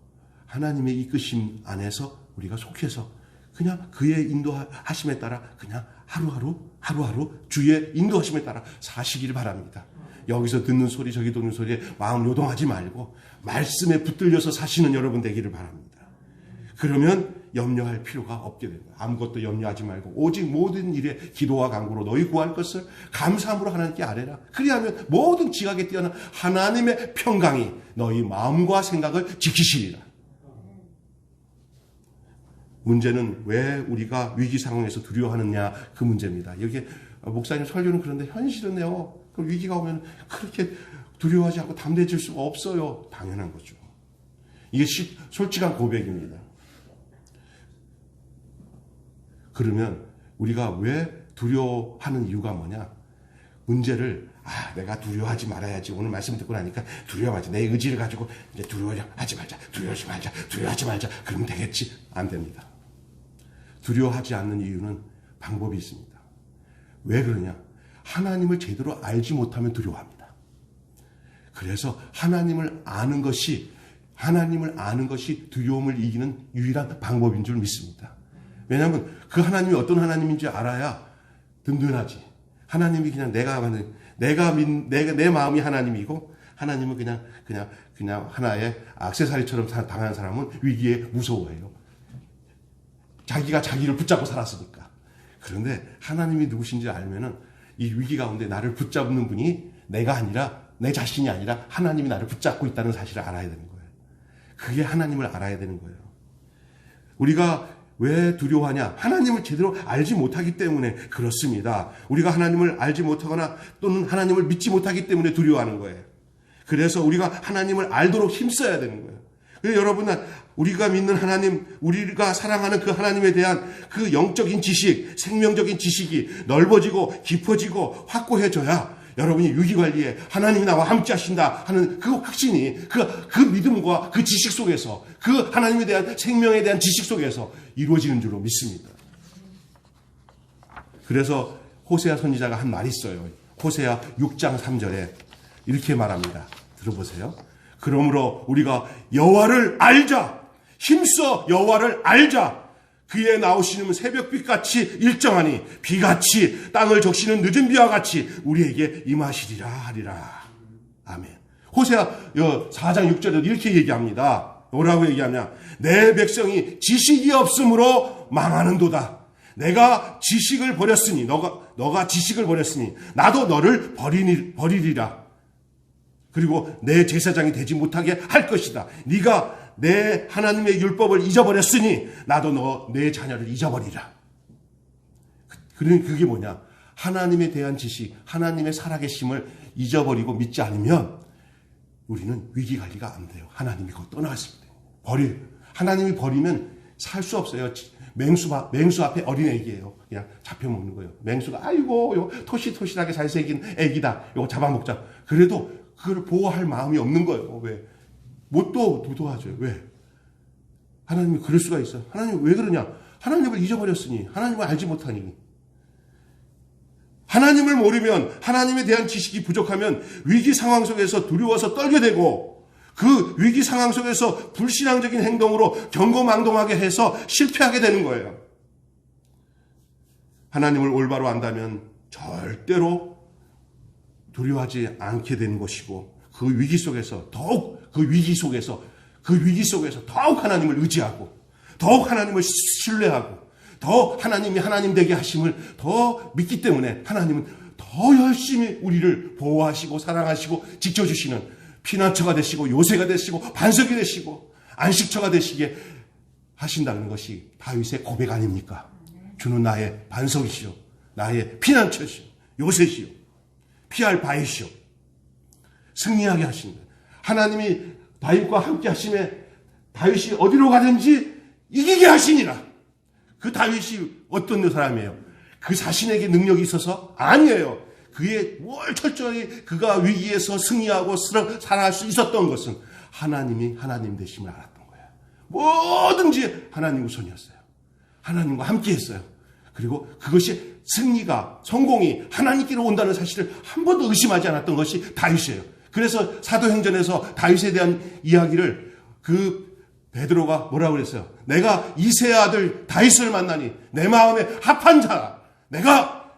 하나님의 이끄심 안에서 우리가 속해서 그냥 그의 인도하심에 따라 그냥 하루하루 주의 인도하심에 따라 사시기를 바랍니다. 여기서 듣는 소리 저기 듣는 소리에 마음 요동하지 말고 말씀에 붙들려서 사시는 여러분 되기를 바랍니다. 그러면 염려할 필요가 없게 됩니다. 아무것도 염려하지 말고 오직 모든 일에 기도와 간구로 너희 구할 것을 감사함으로 하나님께 아뢰라. 그리하면 모든 지각에 뛰어난 하나님의 평강이 너희 마음과 생각을 지키시리라. 문제는 왜 우리가 위기 상황에서 두려워하느냐, 그 문제입니다. 여기 목사님 설교는 그런데 현실은요, 그 위기가 오면 그렇게 두려워하지 않고 담대해질 수가 없어요. 당연한 거죠. 이게 솔직한 고백입니다. 그러면 우리가 왜 두려워하는 이유가 뭐냐? 문제를 내가 두려워하지 말아야지. 오늘 말씀 듣고 나니까 두려워하지. 내 의지를 가지고 이제 두려워하지 말자. 그러면 되겠지. 안 됩니다. 두려워하지 않는 이유는 방법이 있습니다. 왜 그러냐? 하나님을 제대로 알지 못하면 두려워합니다. 그래서 하나님을 아는 것이 두려움을 이기는 유일한 방법인 줄 믿습니다. 왜냐하면 그 하나님이 어떤 하나님인지 알아야 든든하지. 하나님이 그냥 내 마음이 하나님이고, 하나님은 그냥 하나의 액세서리처럼 당하는 사람은 위기에 무서워해요. 자기가 자기를 붙잡고 살았으니까. 그런데 하나님이 누구신지 알면은 이 위기 가운데 나를 붙잡는 분이 내가 아니라, 내 자신이 아니라 하나님이 나를 붙잡고 있다는 사실을 알아야 되는 거예요. 그게 하나님을 알아야 되는 거예요. 우리가 왜 두려워하냐? 하나님을 제대로 알지 못하기 때문에 그렇습니다. 우리가 하나님을 알지 못하거나 또는 하나님을 믿지 못하기 때문에 두려워하는 거예요. 그래서 우리가 하나님을 알도록 힘써야 되는 거예요. 그래서 여러분, 우리가 믿는 하나님, 우리가 사랑하는 그 하나님에 대한 그 영적인 지식, 생명적인 지식이 넓어지고 깊어지고 확고해져야 여러분이 위기관리에 하나님이 나와 함께 하신다 하는 그 확신이 그 믿음과 그 지식 속에서, 그 하나님에 대한 생명에 대한 지식 속에서 이루어지는 줄로 믿습니다. 그래서 호세아 선지자가 한 말이 있어요. 호세아 6장 3절에 이렇게 말합니다. 들어보세요. 그러므로 우리가 여호와를 알자. 힘써 여호와를 알자. 그의 나오시는 새벽빛같이 일정하니 비같이 땅을 적시는 늦은 비와 같이 우리에게 임하시리라 하리라. 아멘. 호세아 4장 6절에 이렇게 얘기합니다. 뭐라고 얘기하냐? 내 백성이 지식이 없으므로 망하는도다. 내가 지식을 버렸으니 너가 지식을 버렸으니 나도 너를 버리리라. 그리고 내 제사장이 되지 못하게 할 것이다. 네가 내 하나님의 율법을 잊어버렸으니 나도 내 자녀를 잊어버리라. 그게 뭐냐? 하나님에 대한 지식, 하나님의 살아계심을 잊어버리고 믿지 않으면 우리는 위기관리가 안 돼요. 하나님이 그거 떠나갔을 때. 하나님이 버리면 살 수 없어요. 맹수 앞에 어린 애기예요. 그냥 잡혀먹는 거예요. 맹수가 아이고 토실토실하게 잘생긴 애기다. 이거 잡아먹자. 그래도 그걸 보호할 마음이 없는 거예요. 왜? 못 도와줘요. 왜? 하나님이 그럴 수가 있어요. 하나님이 왜 그러냐? 하나님을 잊어버렸으니, 하나님을 알지 못하니. 하나님을 모르면, 하나님에 대한 지식이 부족하면 위기 상황 속에서 두려워서 떨게 되고, 그 위기 상황 속에서 불신앙적인 행동으로 경고망동하게 해서 실패하게 되는 거예요. 하나님을 올바로 안다면 절대로 두려워하지 않게 되는 것이고, 그 위기 속에서 더욱 더욱 하나님을 의지하고, 더욱 하나님을 신뢰하고, 더 하나님이 하나님 되게 하심을 더 믿기 때문에 하나님은 더 열심히 우리를 보호하시고 사랑하시고 지켜주시는 피난처가 되시고 요새가 되시고 반석이 되시고 안식처가 되시게 하신다는 것이 다윗의 고백 아닙니까? 주는 나의 반석이시오, 나의 피난처시오, 요새시오, 피할 바이시오, 승리하게 하신다. 하나님이 다윗과 함께 하심에 다윗이 어디로 가든지 이기게 하시니라. 그 다윗이 어떤 사람이에요? 그 자신에게 능력이 있어서? 아니에요. 그의 뭘 철저히 그가 위기에서 승리하고 살아갈 수 있었던 것은 하나님이 하나님 되심을 알았던 거예요. 뭐든지 하나님 우선이었어요. 하나님과 함께 했어요. 그리고 그것이 승리가, 성공이 하나님께로 온다는 사실을 한 번도 의심하지 않았던 것이 다윗이에요. 그래서 사도행전에서 다윗에 대한 이야기를 베드로가 뭐라고 그랬어요? 내가 이새의 아들 다윗을 만나니 내 마음에 합한 자라. 내가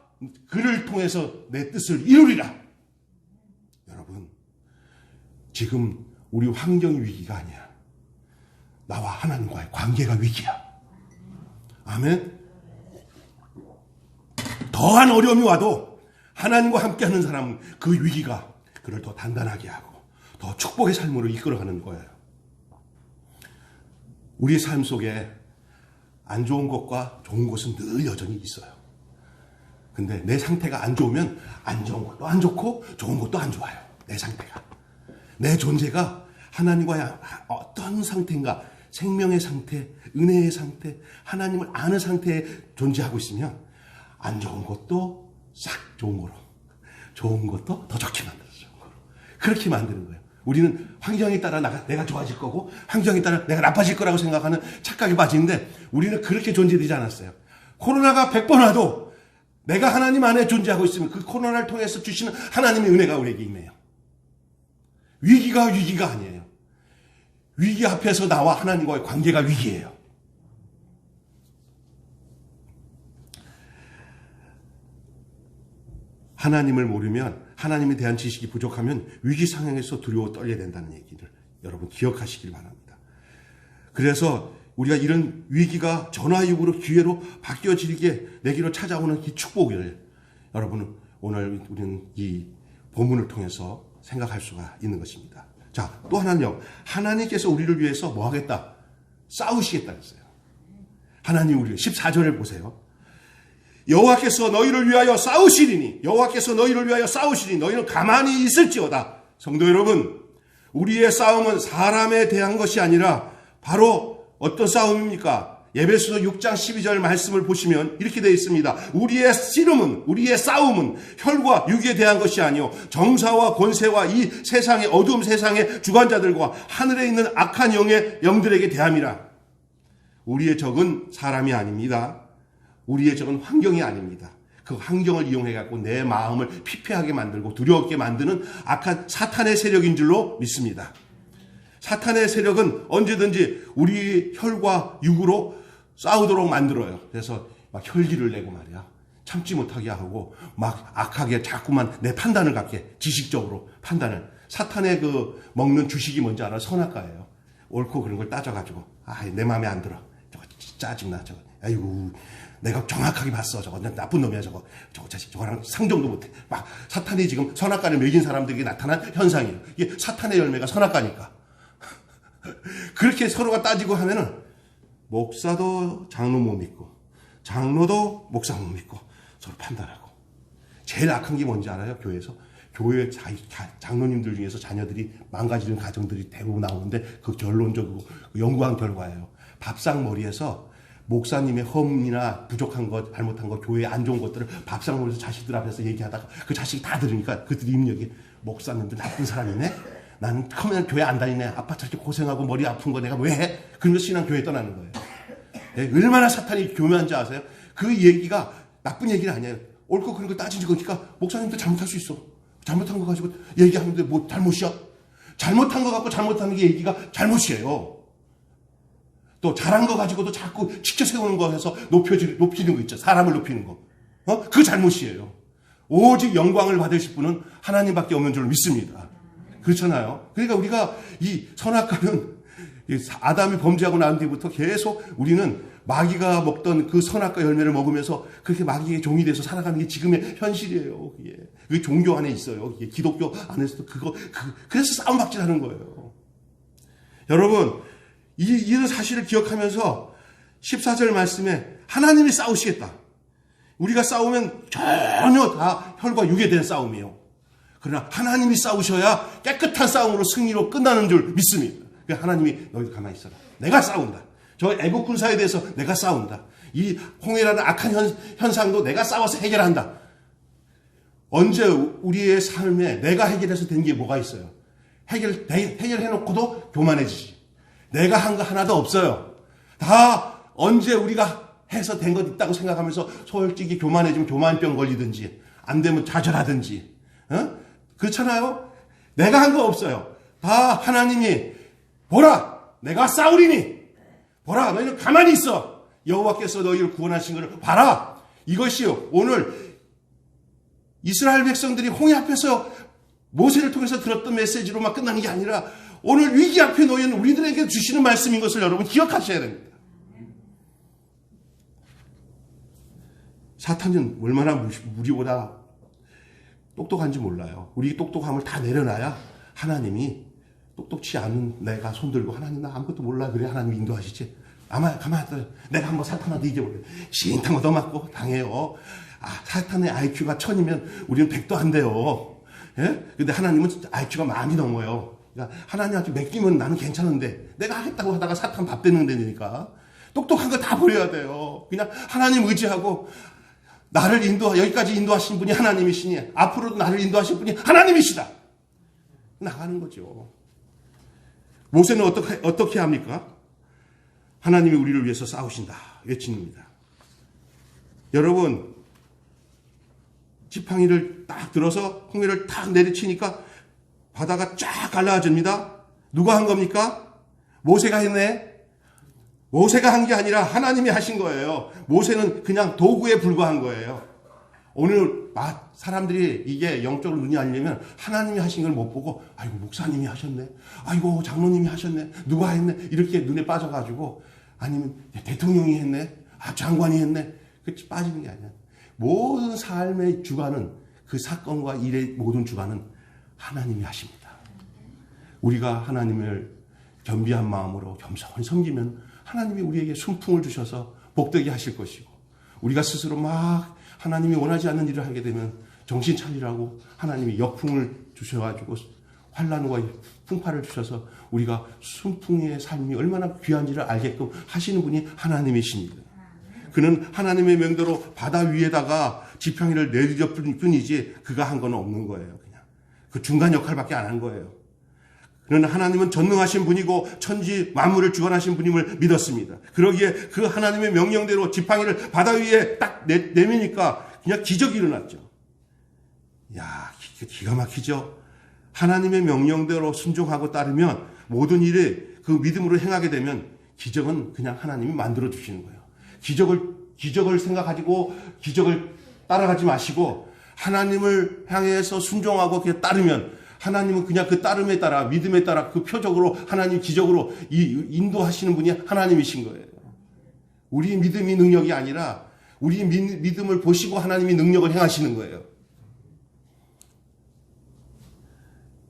그를 통해서 내 뜻을 이루리라. 여러분, 지금 우리 환경이 위기가 아니야. 나와 하나님과의 관계가 위기야. 아멘. 더한 어려움이 와도 하나님과 함께하는 사람은 그 위기가 그를 더 단단하게 하고 더 축복의 삶으로 이끌어가는 거예요. 우리의 삶 속에 안 좋은 것과 좋은 것은 늘 여전히 있어요. 근데 내 상태가 안 좋으면 안 좋은 것도 안 좋고 좋은 것도 안 좋아요. 내 상태가. 내 존재가 하나님과의 어떤 상태인가, 생명의 상태, 은혜의 상태, 하나님을 아는 상태에 존재하고 있으면 안 좋은 것도 싹 좋은 거로, 좋은 것도 더 좋게 만들어서 좋은 거로. 그렇게 만드는 거예요. 우리는 환경에 따라 내가 좋아질 거고 환경에 따라 내가 나빠질 거라고 생각하는 착각에 빠지는데 우리는 그렇게 존재되지 않았어요. 코로나가 100번 와도 내가 하나님 안에 존재하고 있으면 그 코로나를 통해서 주시는 하나님의 은혜가 우리에게 임해요. 위기가 아니에요. 위기 앞에서 나와 하나님과의 관계가 위기예요. 하나님을 모르면, 하나님에 대한 지식이 부족하면 위기 상황에서 두려워 떨게 된다는 얘기를 여러분 기억하시길 바랍니다. 그래서 우리가 이런 위기가 전화위복으로 기회로 바뀌어지게 내기로 찾아오는 이 축복을 여러분 오늘 우리는 이 본문을 통해서 생각할 수가 있는 것입니다. 자, 또 하나는요. 하나님께서 우리를 위해서 뭐 하겠다? 싸우시겠다 했어요. 하나님 우리 14절을 보세요. 여호와께서 너희를 위하여 싸우시리니 여호와께서 너희를 위하여 싸우시리니 너희는 가만히 있을지어다. 성도 여러분, 우리의 싸움은 사람에 대한 것이 아니라 바로 어떤 싸움입니까? 에베소서 6장 12절 말씀을 보시면 이렇게 되어 있습니다. 우리의 씨름은, 우리의 싸움은 혈과 육에 대한 것이 아니요 정사와 권세와 이 세상의 어두움 세상의 주관자들과 하늘에 있는 악한 영들에게 대함이라. 우리의 적은 사람이 아닙니다. 우리의 적은 환경이 아닙니다. 그 환경을 이용해갖고 내 마음을 피폐하게 만들고 두렵게 만드는 악한 사탄의 세력인 줄로 믿습니다. 사탄의 세력은 언제든지 우리 혈과 육으로 싸우도록 만들어요. 그래서 막 혈기를 내고 말이야. 참지 못하게 하고 막 악하게 자꾸만 내 판단을 갖게, 지식적으로 판단을. 사탄의 그 먹는 주식이 뭔지 알아? 선악과예요. 옳고 그런 걸 따져가지고 내 마음에 안 들어. 저거 짜증나. 저거. 아이고 내가 정확하게 봤어. 저거 나쁜 놈이야. 저거 자식 저거랑 상종도 못해. 막 사탄이 지금 선악과를 먹인 사람들에게 나타난 현상이에요. 이게 사탄의 열매가 선악과니까. 그렇게 서로가 따지고 하면은 목사도 장로 못 믿고 장로도 목사 못 믿고 서로 판단하고. 제일 악한 게 뭔지 알아요? 교회에서 교회 장로님들 중에서 자녀들이 망가지는 가정들이 대부분 나오는데 그 결론적으로 연구한 결과예요. 밥상머리에서 목사님의 허물이나 부족한 것, 잘못한 것, 교회에 안 좋은 것들을 밥상머리에서 자식들 앞에서 얘기하다가 그 자식이 다 들으니까 그들이 입력이 목사님들 나쁜 사람이네? 나는 크면 교회 안 다니네. 아빠 저렇게 고생하고 머리 아픈 거 내가 왜 해? 그러면서 신앙 교회 떠나는 거예요. 네, 얼마나 사탄이 교묘한지 아세요? 그 얘기가 나쁜 얘기는 아니에요. 옳고 그런 거 따지는 거니까 목사님도 잘못할 수 있어. 잘못한 거 가지고 얘기하는데 뭐 잘못이야? 잘못한 거 갖고 잘못하는 게 얘기가 잘못이에요. 또 잘한 거 가지고도 자꾸 치켜 세우는 거 해서 높이는 거 있죠. 사람을 높이는 거. 그 잘못이에요. 오직 영광을 받으실 분은 하나님밖에 없는 줄 믿습니다. 그렇잖아요. 그러니까 우리가 이 선악과는 아담이 범죄하고 난 뒤부터 계속 우리는 마귀가 먹던 그 선악과 열매를 먹으면서 그렇게 마귀의 종이 돼서 살아가는 게 지금의 현실이에요. 그게 종교 안에 있어요. 기독교 안에서도 그래서 싸움박질 하는 거예요. 여러분, 이런 사실을 기억하면서 14절 말씀에 하나님이 싸우시겠다. 우리가 싸우면 전혀 다 혈과 육에 대한 싸움이에요. 그러나 하나님이 싸우셔야 깨끗한 싸움으로 승리로 끝나는 줄 믿습니다. 하나님이 너희들 가만히 있어라. 내가 싸운다. 저 애국 군사에 대해서 내가 싸운다. 이 홍해라는 악한 현상도 내가 싸워서 해결한다. 언제 우리의 삶에 내가 해결해서 된 게 뭐가 있어요? 해결해놓고도 교만해지지. 내가 한 거 하나도 없어요. 다 언제 우리가 해서 된 것 있다고 생각하면서 솔직히 교만해지면 교만병 걸리든지 안 되면 좌절하든지 그렇잖아요. 내가 한 거 없어요. 다 하나님이 보라 내가 싸우리니 보라 너희는 가만히 있어 여호와께서 너희를 구원하신 것을 봐라. 이것이 오늘 이스라엘 백성들이 홍해 앞에서 모세를 통해서 들었던 메시지로만 끝나는 게 아니라 오늘 위기 앞에 놓인 우리들에게 주시는 말씀인 것을 여러분 기억하셔야 됩니다. 사탄은 얼마나 우리보다 똑똑한지 몰라요. 우리 똑똑함을 다 내려놔야 하나님이 똑똑치 않은 내가 손들고 하나님 나 아무것도 몰라 그래 하나님이 인도하시지. 아마 가만히 있어요. 내가 한번 사탄한테 이겨볼래. 신탕 얻어맞고 당해요. 사탄의 IQ가 1000이면 우리는 100도 안 돼요. 예? 근데 하나님은 IQ가 많이 넘어요. 그러니까 하나님한테 맡기면 나는 괜찮은데 내가 하겠다고 하다가 사탄 밥 되는 데니까 똑똑한 거 다 버려야 돼요. 그냥 하나님 의지하고 나를 여기까지 인도하신 분이 하나님이시니 앞으로도 나를 인도하실 분이 하나님이시다. 나가는 거죠. 모세는 어떻게 합니까? 하나님이 우리를 위해서 싸우신다. 외칩니다. 여러분, 지팡이를 딱 들어서 홍해를 딱 내리치니까 바다가 쫙 갈라집니다. 누가 한 겁니까? 모세가 했네. 모세가 한 게 아니라 하나님이 하신 거예요. 모세는 그냥 도구에 불과한 거예요. 오늘 사람들이 이게 영적으로 눈이 알리면 하나님이 하신 걸 못 보고 아이고 목사님이 하셨네. 아이고 장로님이 하셨네. 누가 했네. 이렇게 눈에 빠져가지고 아니면 대통령이 했네. 장관이 했네. 그렇게 빠지는 게 아니야. 모든 삶의 주관은 그 사건과 일의 모든 주관은 하나님이 하십니다. 우리가 하나님을 겸비한 마음으로 겸손히 섬기면 하나님이 우리에게 순풍을 주셔서 복되게 하실 것이고 우리가 스스로 막 하나님이 원하지 않는 일을 하게 되면 정신 차리라고 하나님이 역풍을 주셔가지고 환란과 풍파를 주셔서 우리가 순풍의 삶이 얼마나 귀한지를 알게끔 하시는 분이 하나님이십니다. 그는 하나님의 명대로 바다 위에다가 지팡이를 내리었을 뿐이지 그가 한 건 없는 거예요. 그냥 그 중간 역할밖에 안 한 거예요. 그는 하나님은 전능하신 분이고 천지 만물을 주관하신 분임을 믿었습니다. 그러기에 그 하나님의 명령대로 지팡이를 바다 위에 딱 내미니까 그냥 기적이 일어났죠. 야, 기가 막히죠. 하나님의 명령대로 순종하고 따르면 모든 일을 그 믿음으로 행하게 되면 기적은 그냥 하나님이 만들어 주시는 거예요. 기적을 생각하시고 기적을 따라가지 마시고 하나님을 향해서 순종하고 그냥 따르면 하나님은 그냥 그 따름에 따라 믿음에 따라 그 표적으로 하나님 기적으로 인도하시는 분이 하나님이신 거예요. 우리 믿음이 능력이 아니라 우리 믿음을 보시고 하나님이 능력을 행하시는 거예요.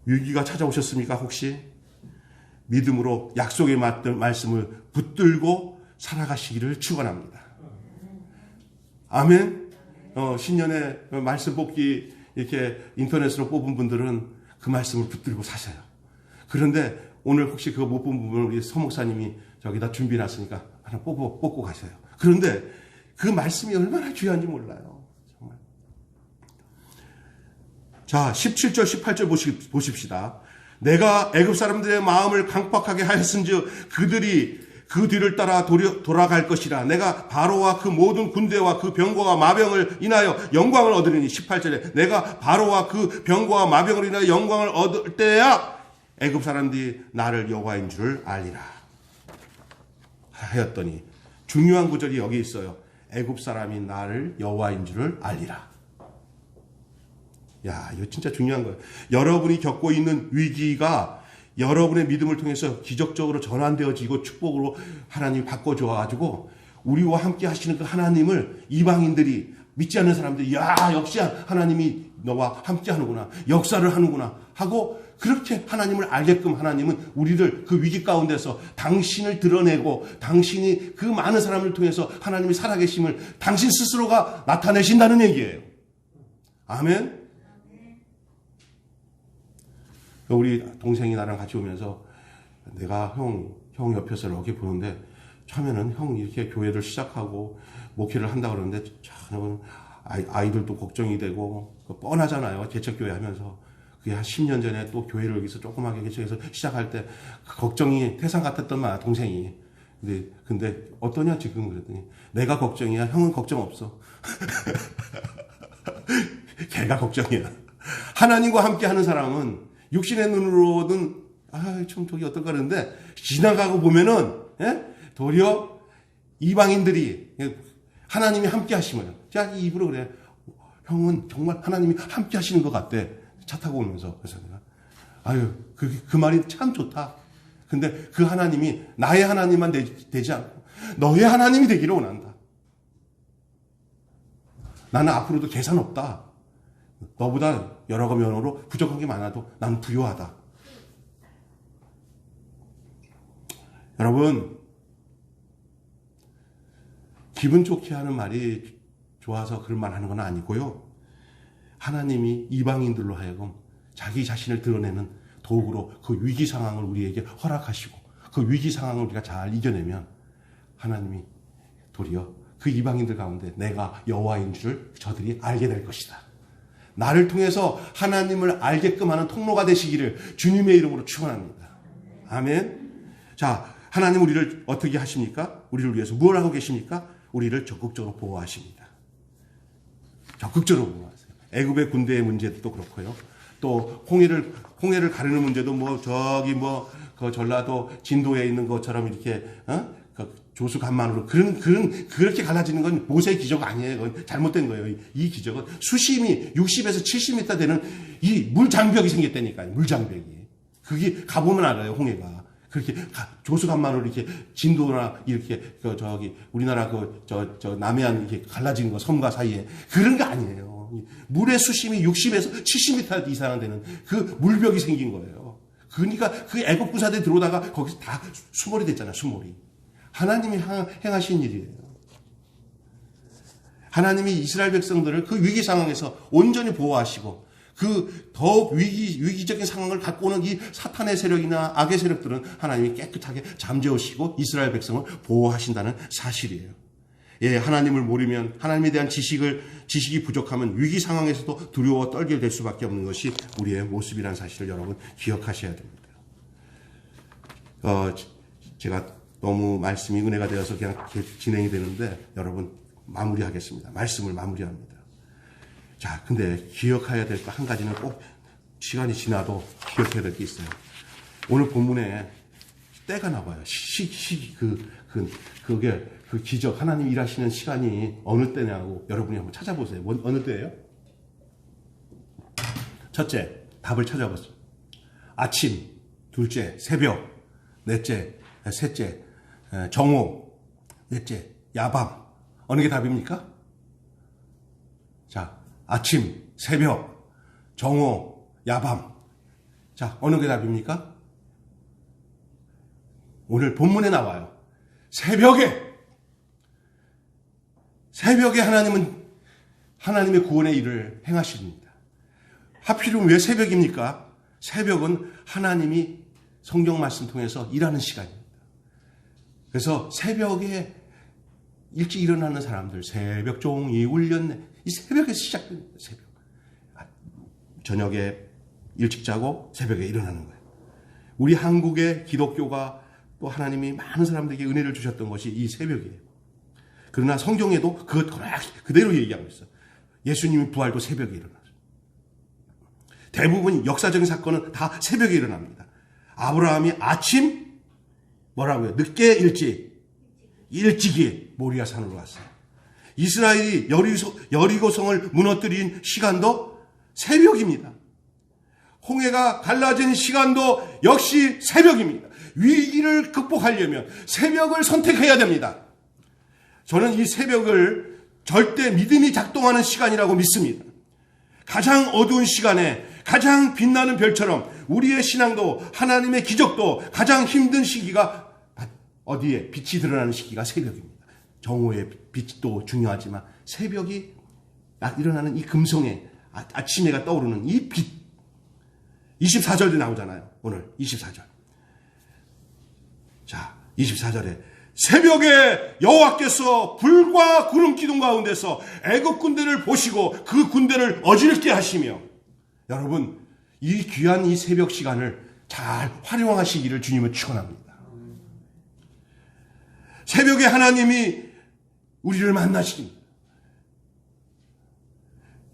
위기가 찾아오셨습니까? 혹시 믿음으로 약속의 말씀을 붙들고 살아가시기를 축원합니다. 아멘. 신년에 말씀 뽑기 이렇게 인터넷으로 뽑은 분들은 그 말씀을 붙들고 사셔요. 그런데 오늘 혹시 그거 못 본 부분을 우리 서목사님이 저기다 준비해놨으니까 하나 뽑고 가세요. 그런데 그 말씀이 얼마나 귀한지 몰라요. 정말. 자, 17절, 18절 보십시다. 내가 애굽 사람들의 마음을 강팍하게 하였은즉 그들이 그 뒤를 따라 돌아갈 것이라. 내가 바로와 그 모든 군대와 그 병거와 마병을 인하여 영광을 얻으리니. 18절에 내가 바로와 그 병거와 마병을 인하여 영광을 얻을 때야 애굽 사람들이 나를 여호와인 줄을 알리라 하였더니 중요한 구절이 여기 있어요. 애굽 사람이 나를 여호와인 줄을 알리라. 야, 이거 진짜 중요한 거예요. 여러분이 겪고 있는 위기가 여러분의 믿음을 통해서 기적적으로 전환되어지고 축복으로 하나님이 바꿔줘가지고 우리와 함께 하시는 그 하나님을 이방인들이 믿지 않는 사람들이 야 역시 하나님이 너와 함께 하는구나 역사를 하는구나 하고 그렇게 하나님을 알게끔 하나님은 우리를 그 위기 가운데서 당신을 드러내고 당신이 그 많은 사람을 통해서 하나님이 살아계심을 당신 스스로가 나타내신다는 얘기예요. 아멘. 우리 동생이 나랑 같이 오면서 내가 형 옆에서 이렇게 보는데 처음에는 형 이렇게 교회를 시작하고 목회를 한다 그러는데 저는 아이들도 걱정이 되고 뻔하잖아요. 개척교회 하면서. 그게 한 10년 전에 또 교회를 여기서 조그맣게 개척해서 시작할 때 그 걱정이 태산 같았던 말 동생이. 근데 어떠냐 지금 그랬더니 내가 걱정이야. 형은 걱정 없어. 걔가 걱정이야. 하나님과 함께 하는 사람은 육신의 눈으로는 참 저기 어떨까 그러는데 지나가고 보면은 도리어 이방인들이 하나님이 함께 하시면 자 입으로 그래. 형은 정말 하나님이 함께 하시는 것 같대. 차 타고 오면서. 그래서 내가 그 말이 참 좋다. 근데 그 하나님이 나의 하나님만 되지 않고 너의 하나님이 되기를 원한다. 나는 앞으로도 계산 없다. 너보다 여러 면으로 부족한 게 많아도 나는 부유하다. 여러분, 기분 좋게 하는 말이 좋아서 그런 말 하는 건 아니고요. 하나님이 이방인들로 하여금 자기 자신을 드러내는 도구로 그 위기 상황을 우리에게 허락하시고 그 위기 상황을 우리가 잘 이겨내면 하나님이 도리어 그 이방인들 가운데 내가 여호와인 줄 저들이 알게 될 것이다. 나를 통해서 하나님을 알게끔 하는 통로가 되시기를 주님의 이름으로 축원합니다. 아멘. 자, 하나님 우리를 어떻게 하십니까? 우리를 위해서 뭘 하고 계십니까? 우리를 적극적으로 보호하십니다. 적극적으로 보호하세요. 애굽의 군대의 문제도 그렇고요. 또 홍해를 가르는 문제도 그 전라도 진도에 있는 것처럼 이렇게 그 조수간만으로 그렇게 갈라지는 건 모세의 기적 아니에요. 그건 잘못된 거예요. 이 기적은 수심이 60에서 70m 되는 이 물장벽이 생겼다니까요. 물장벽이. 그게 가보면 알아요. 홍해가. 그렇게 조수간만으로 이렇게 진도나 이렇게 우리나라 남해안 이렇게 갈라지는 거 섬과 사이에 그런 거 아니에요. 물의 수심이 60에서 70m 이상 되는 그 물벽이 생긴 거예요. 그러니까 그 애국 부사들이 들어오다가 거기서 다 수몰이 됐잖아요. 수몰이. 하나님이 행하신 일이에요. 하나님이 이스라엘 백성들을 그 위기 상황에서 온전히 보호하시고 그 더욱 위기적인 상황을 갖고 오는 이 사탄의 세력이나 악의 세력들은 하나님이 깨끗하게 잠재우시고 이스라엘 백성을 보호하신다는 사실이에요. 예, 하나님을 모르면 하나님에 대한 지식이 부족하면 위기 상황에서도 두려워 떨게 될 수밖에 없는 것이 우리의 모습이라는 사실을 여러분 기억하셔야 됩니다. 제가 너무 말씀이 은혜가 되어서 그냥 진행이 되는데 여러분 마무리하겠습니다. 말씀을 마무리합니다. 자, 근데 기억해야 될 거 한 가지는 꼭 시간이 지나도 기억해야 될 게 있어요. 오늘 본문에 때가 나와요. 그게 그 기적, 하나님 일하시는 시간이 어느 때냐고 여러분이 한번 찾아보세요. 어느 때예요? 첫째, 답을 찾아보세요. 아침, 둘째, 새벽, 셋째, 정오, 넷째, 야밤. 어느 게 답입니까? 자, 아침, 새벽, 정오, 야밤. 자, 어느 게 답입니까? 오늘 본문에 나와요. 새벽에 하나님은 하나님의 구원의 일을 행하십니다. 하필이면 왜 새벽입니까? 새벽은 하나님이 성경 말씀 통해서 일하는 시간입니다. 그래서 새벽에 일찍 일어나는 사람들, 새벽 종이 울렸네. 이 새벽에서 시작됩니다. 새벽. 저녁에 일찍 자고 새벽에 일어나는 거예요. 우리 한국의 기독교가 또 하나님이 많은 사람들에게 은혜를 주셨던 것이 이 새벽이에요. 그러나 성경에도 그것 그대로 얘기하고 있어요. 예수님이 부활도 새벽에 일어났어요. 대부분 역사적인 사건은 다 새벽에 일어납니다. 아브라함이 아침 뭐라고요? 늦게 일찍이 모리아 산으로 갔어요. 이스라엘이 여리고성을 무너뜨린 시간도 새벽입니다. 홍해가 갈라진 시간도 역시 새벽입니다. 위기를 극복하려면 새벽을 선택해야 됩니다. 저는 이 새벽을 절대 믿음이 작동하는 시간이라고 믿습니다. 가장 어두운 시간에 가장 빛나는 별처럼 우리의 신앙도 하나님의 기적도 가장 힘든 시기가 어디에 빛이 드러나는 시기가 새벽입니다. 정오의 빛도 중요하지만 새벽이 일어나는 이 금성에 아침해가 떠오르는 이 빛, 24절도 나오잖아요. 오늘 24절. 자, 24절에 새벽에 여호와께서 불과 구름 기둥 가운데서 애굽 군대를 보시고 그 군대를 어지럽게 하시며, 여러분 이 귀한 이 새벽 시간을 잘 활용하시기를 주님은 축원합니다. 새벽에 하나님이 우리를 만나십니다.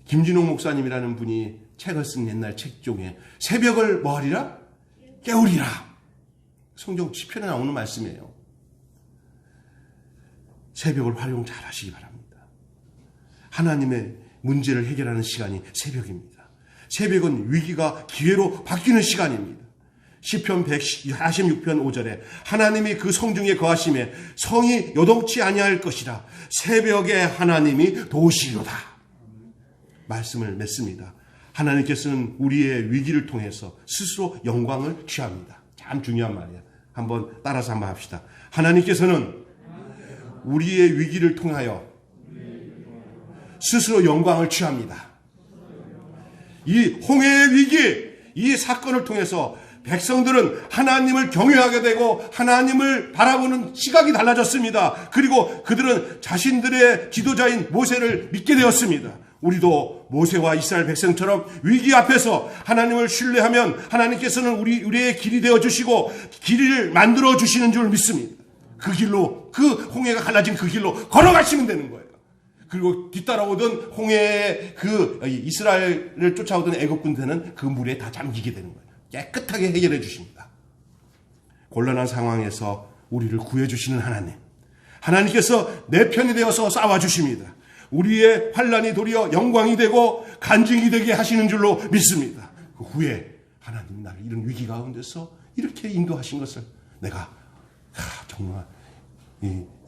김진홍 목사님이라는 분이 책을 쓴 옛날 책 중에 새벽을 뭐 하리라? 깨우리라. 성경 시편에 나오는 말씀이에요. 새벽을 활용 잘 하시기 바랍니다. 하나님의 문제를 해결하는 시간이 새벽입니다. 새벽은 위기가 기회로 바뀌는 시간입니다. 시편 146편 5절에 하나님이 그 성중에 거하심에 성이 요동치 아니할 것이라. 새벽에 하나님이 도우시리로다. 말씀을 맺습니다. 하나님께서는 우리의 위기를 통해서 스스로 영광을 취합니다. 참 중요한 말이야. 한번 따라서 한번 합시다. 하나님께서는 우리의 위기를 통하여 스스로 영광을 취합니다. 이 홍해의 위기, 이 사건을 통해서 백성들은 하나님을 경외하게 되고 하나님을 바라보는 시각이 달라졌습니다. 그리고 그들은 자신들의 지도자인 모세를 믿게 되었습니다. 우리도 모세와 이스라엘 백성처럼 위기 앞에서 하나님을 신뢰하면 하나님께서는 우리의 길이 되어주시고 길을 만들어 주시는 줄 믿습니다. 그 길로, 그 홍해가 갈라진 그 길로 걸어가시면 되는 거예요. 그리고 뒤따라오던 홍해의 그 이스라엘을 쫓아오던 애굽 군대는 그 물에 다 잠기게 되는 거예요. 깨끗하게 해결해 주십니다. 곤란한 상황에서 우리를 구해 주시는 하나님, 하나님께서 내 편이 되어서 싸워 주십니다. 우리의 환난이 도리어 영광이 되고 간증이 되게 하시는 줄로 믿습니다. 그 후에 하나님 나를 이런 위기 가운데서 이렇게 인도하신 것을 내가 정말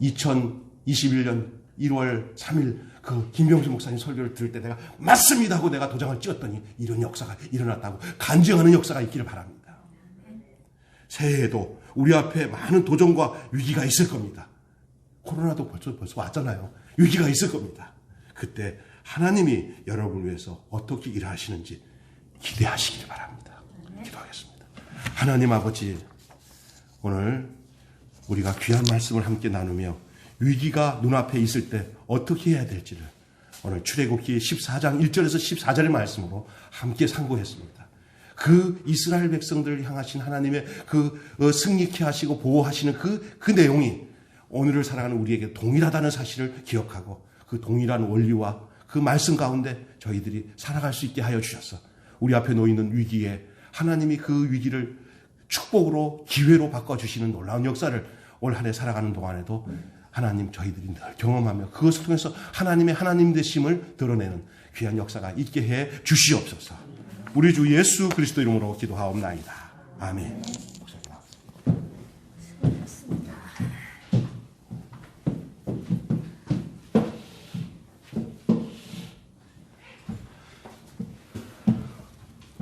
2021년 1월 3일 그 김병수 목사님 설교를 들을 때 내가 맞습니다 하고 내가 도장을 찍었더니 이런 역사가 일어났다고 간증하는 역사가 있기를 바랍니다. 새해에도 우리 앞에 많은 도전과 위기가 있을 겁니다. 코로나도 벌써 왔잖아요. 위기가 있을 겁니다. 그때 하나님이 여러분을 위해서 어떻게 일하시는지 기대하시길 바랍니다. 기도하겠습니다. 하나님 아버지, 오늘 우리가 귀한 말씀을 함께 나누며 위기가 눈앞에 있을 때 어떻게 해야 될지를 오늘 출애굽기 14장 1절에서 14절의 말씀으로 함께 상고했습니다. 그 이스라엘 백성들을 향하신 하나님의 그 승리케 하시고 보호하시는 그 내용이 오늘을 살아가는 우리에게 동일하다는 사실을 기억하고 그 동일한 원리와 그 말씀 가운데 저희들이 살아갈 수 있게 하여 주셔서 우리 앞에 놓이는 위기에 하나님이 그 위기를 축복으로 기회로 바꿔주시는 놀라운 역사를 올 한 해 살아가는 동안에도 하나님 저희들이 늘 경험하며 그것을 통해서 하나님의 하나님 되심을 드러내는 귀한 역사가 있게 해 주시옵소서. 우리 주 예수 그리스도 이름으로 기도하옵나이다. 아멘.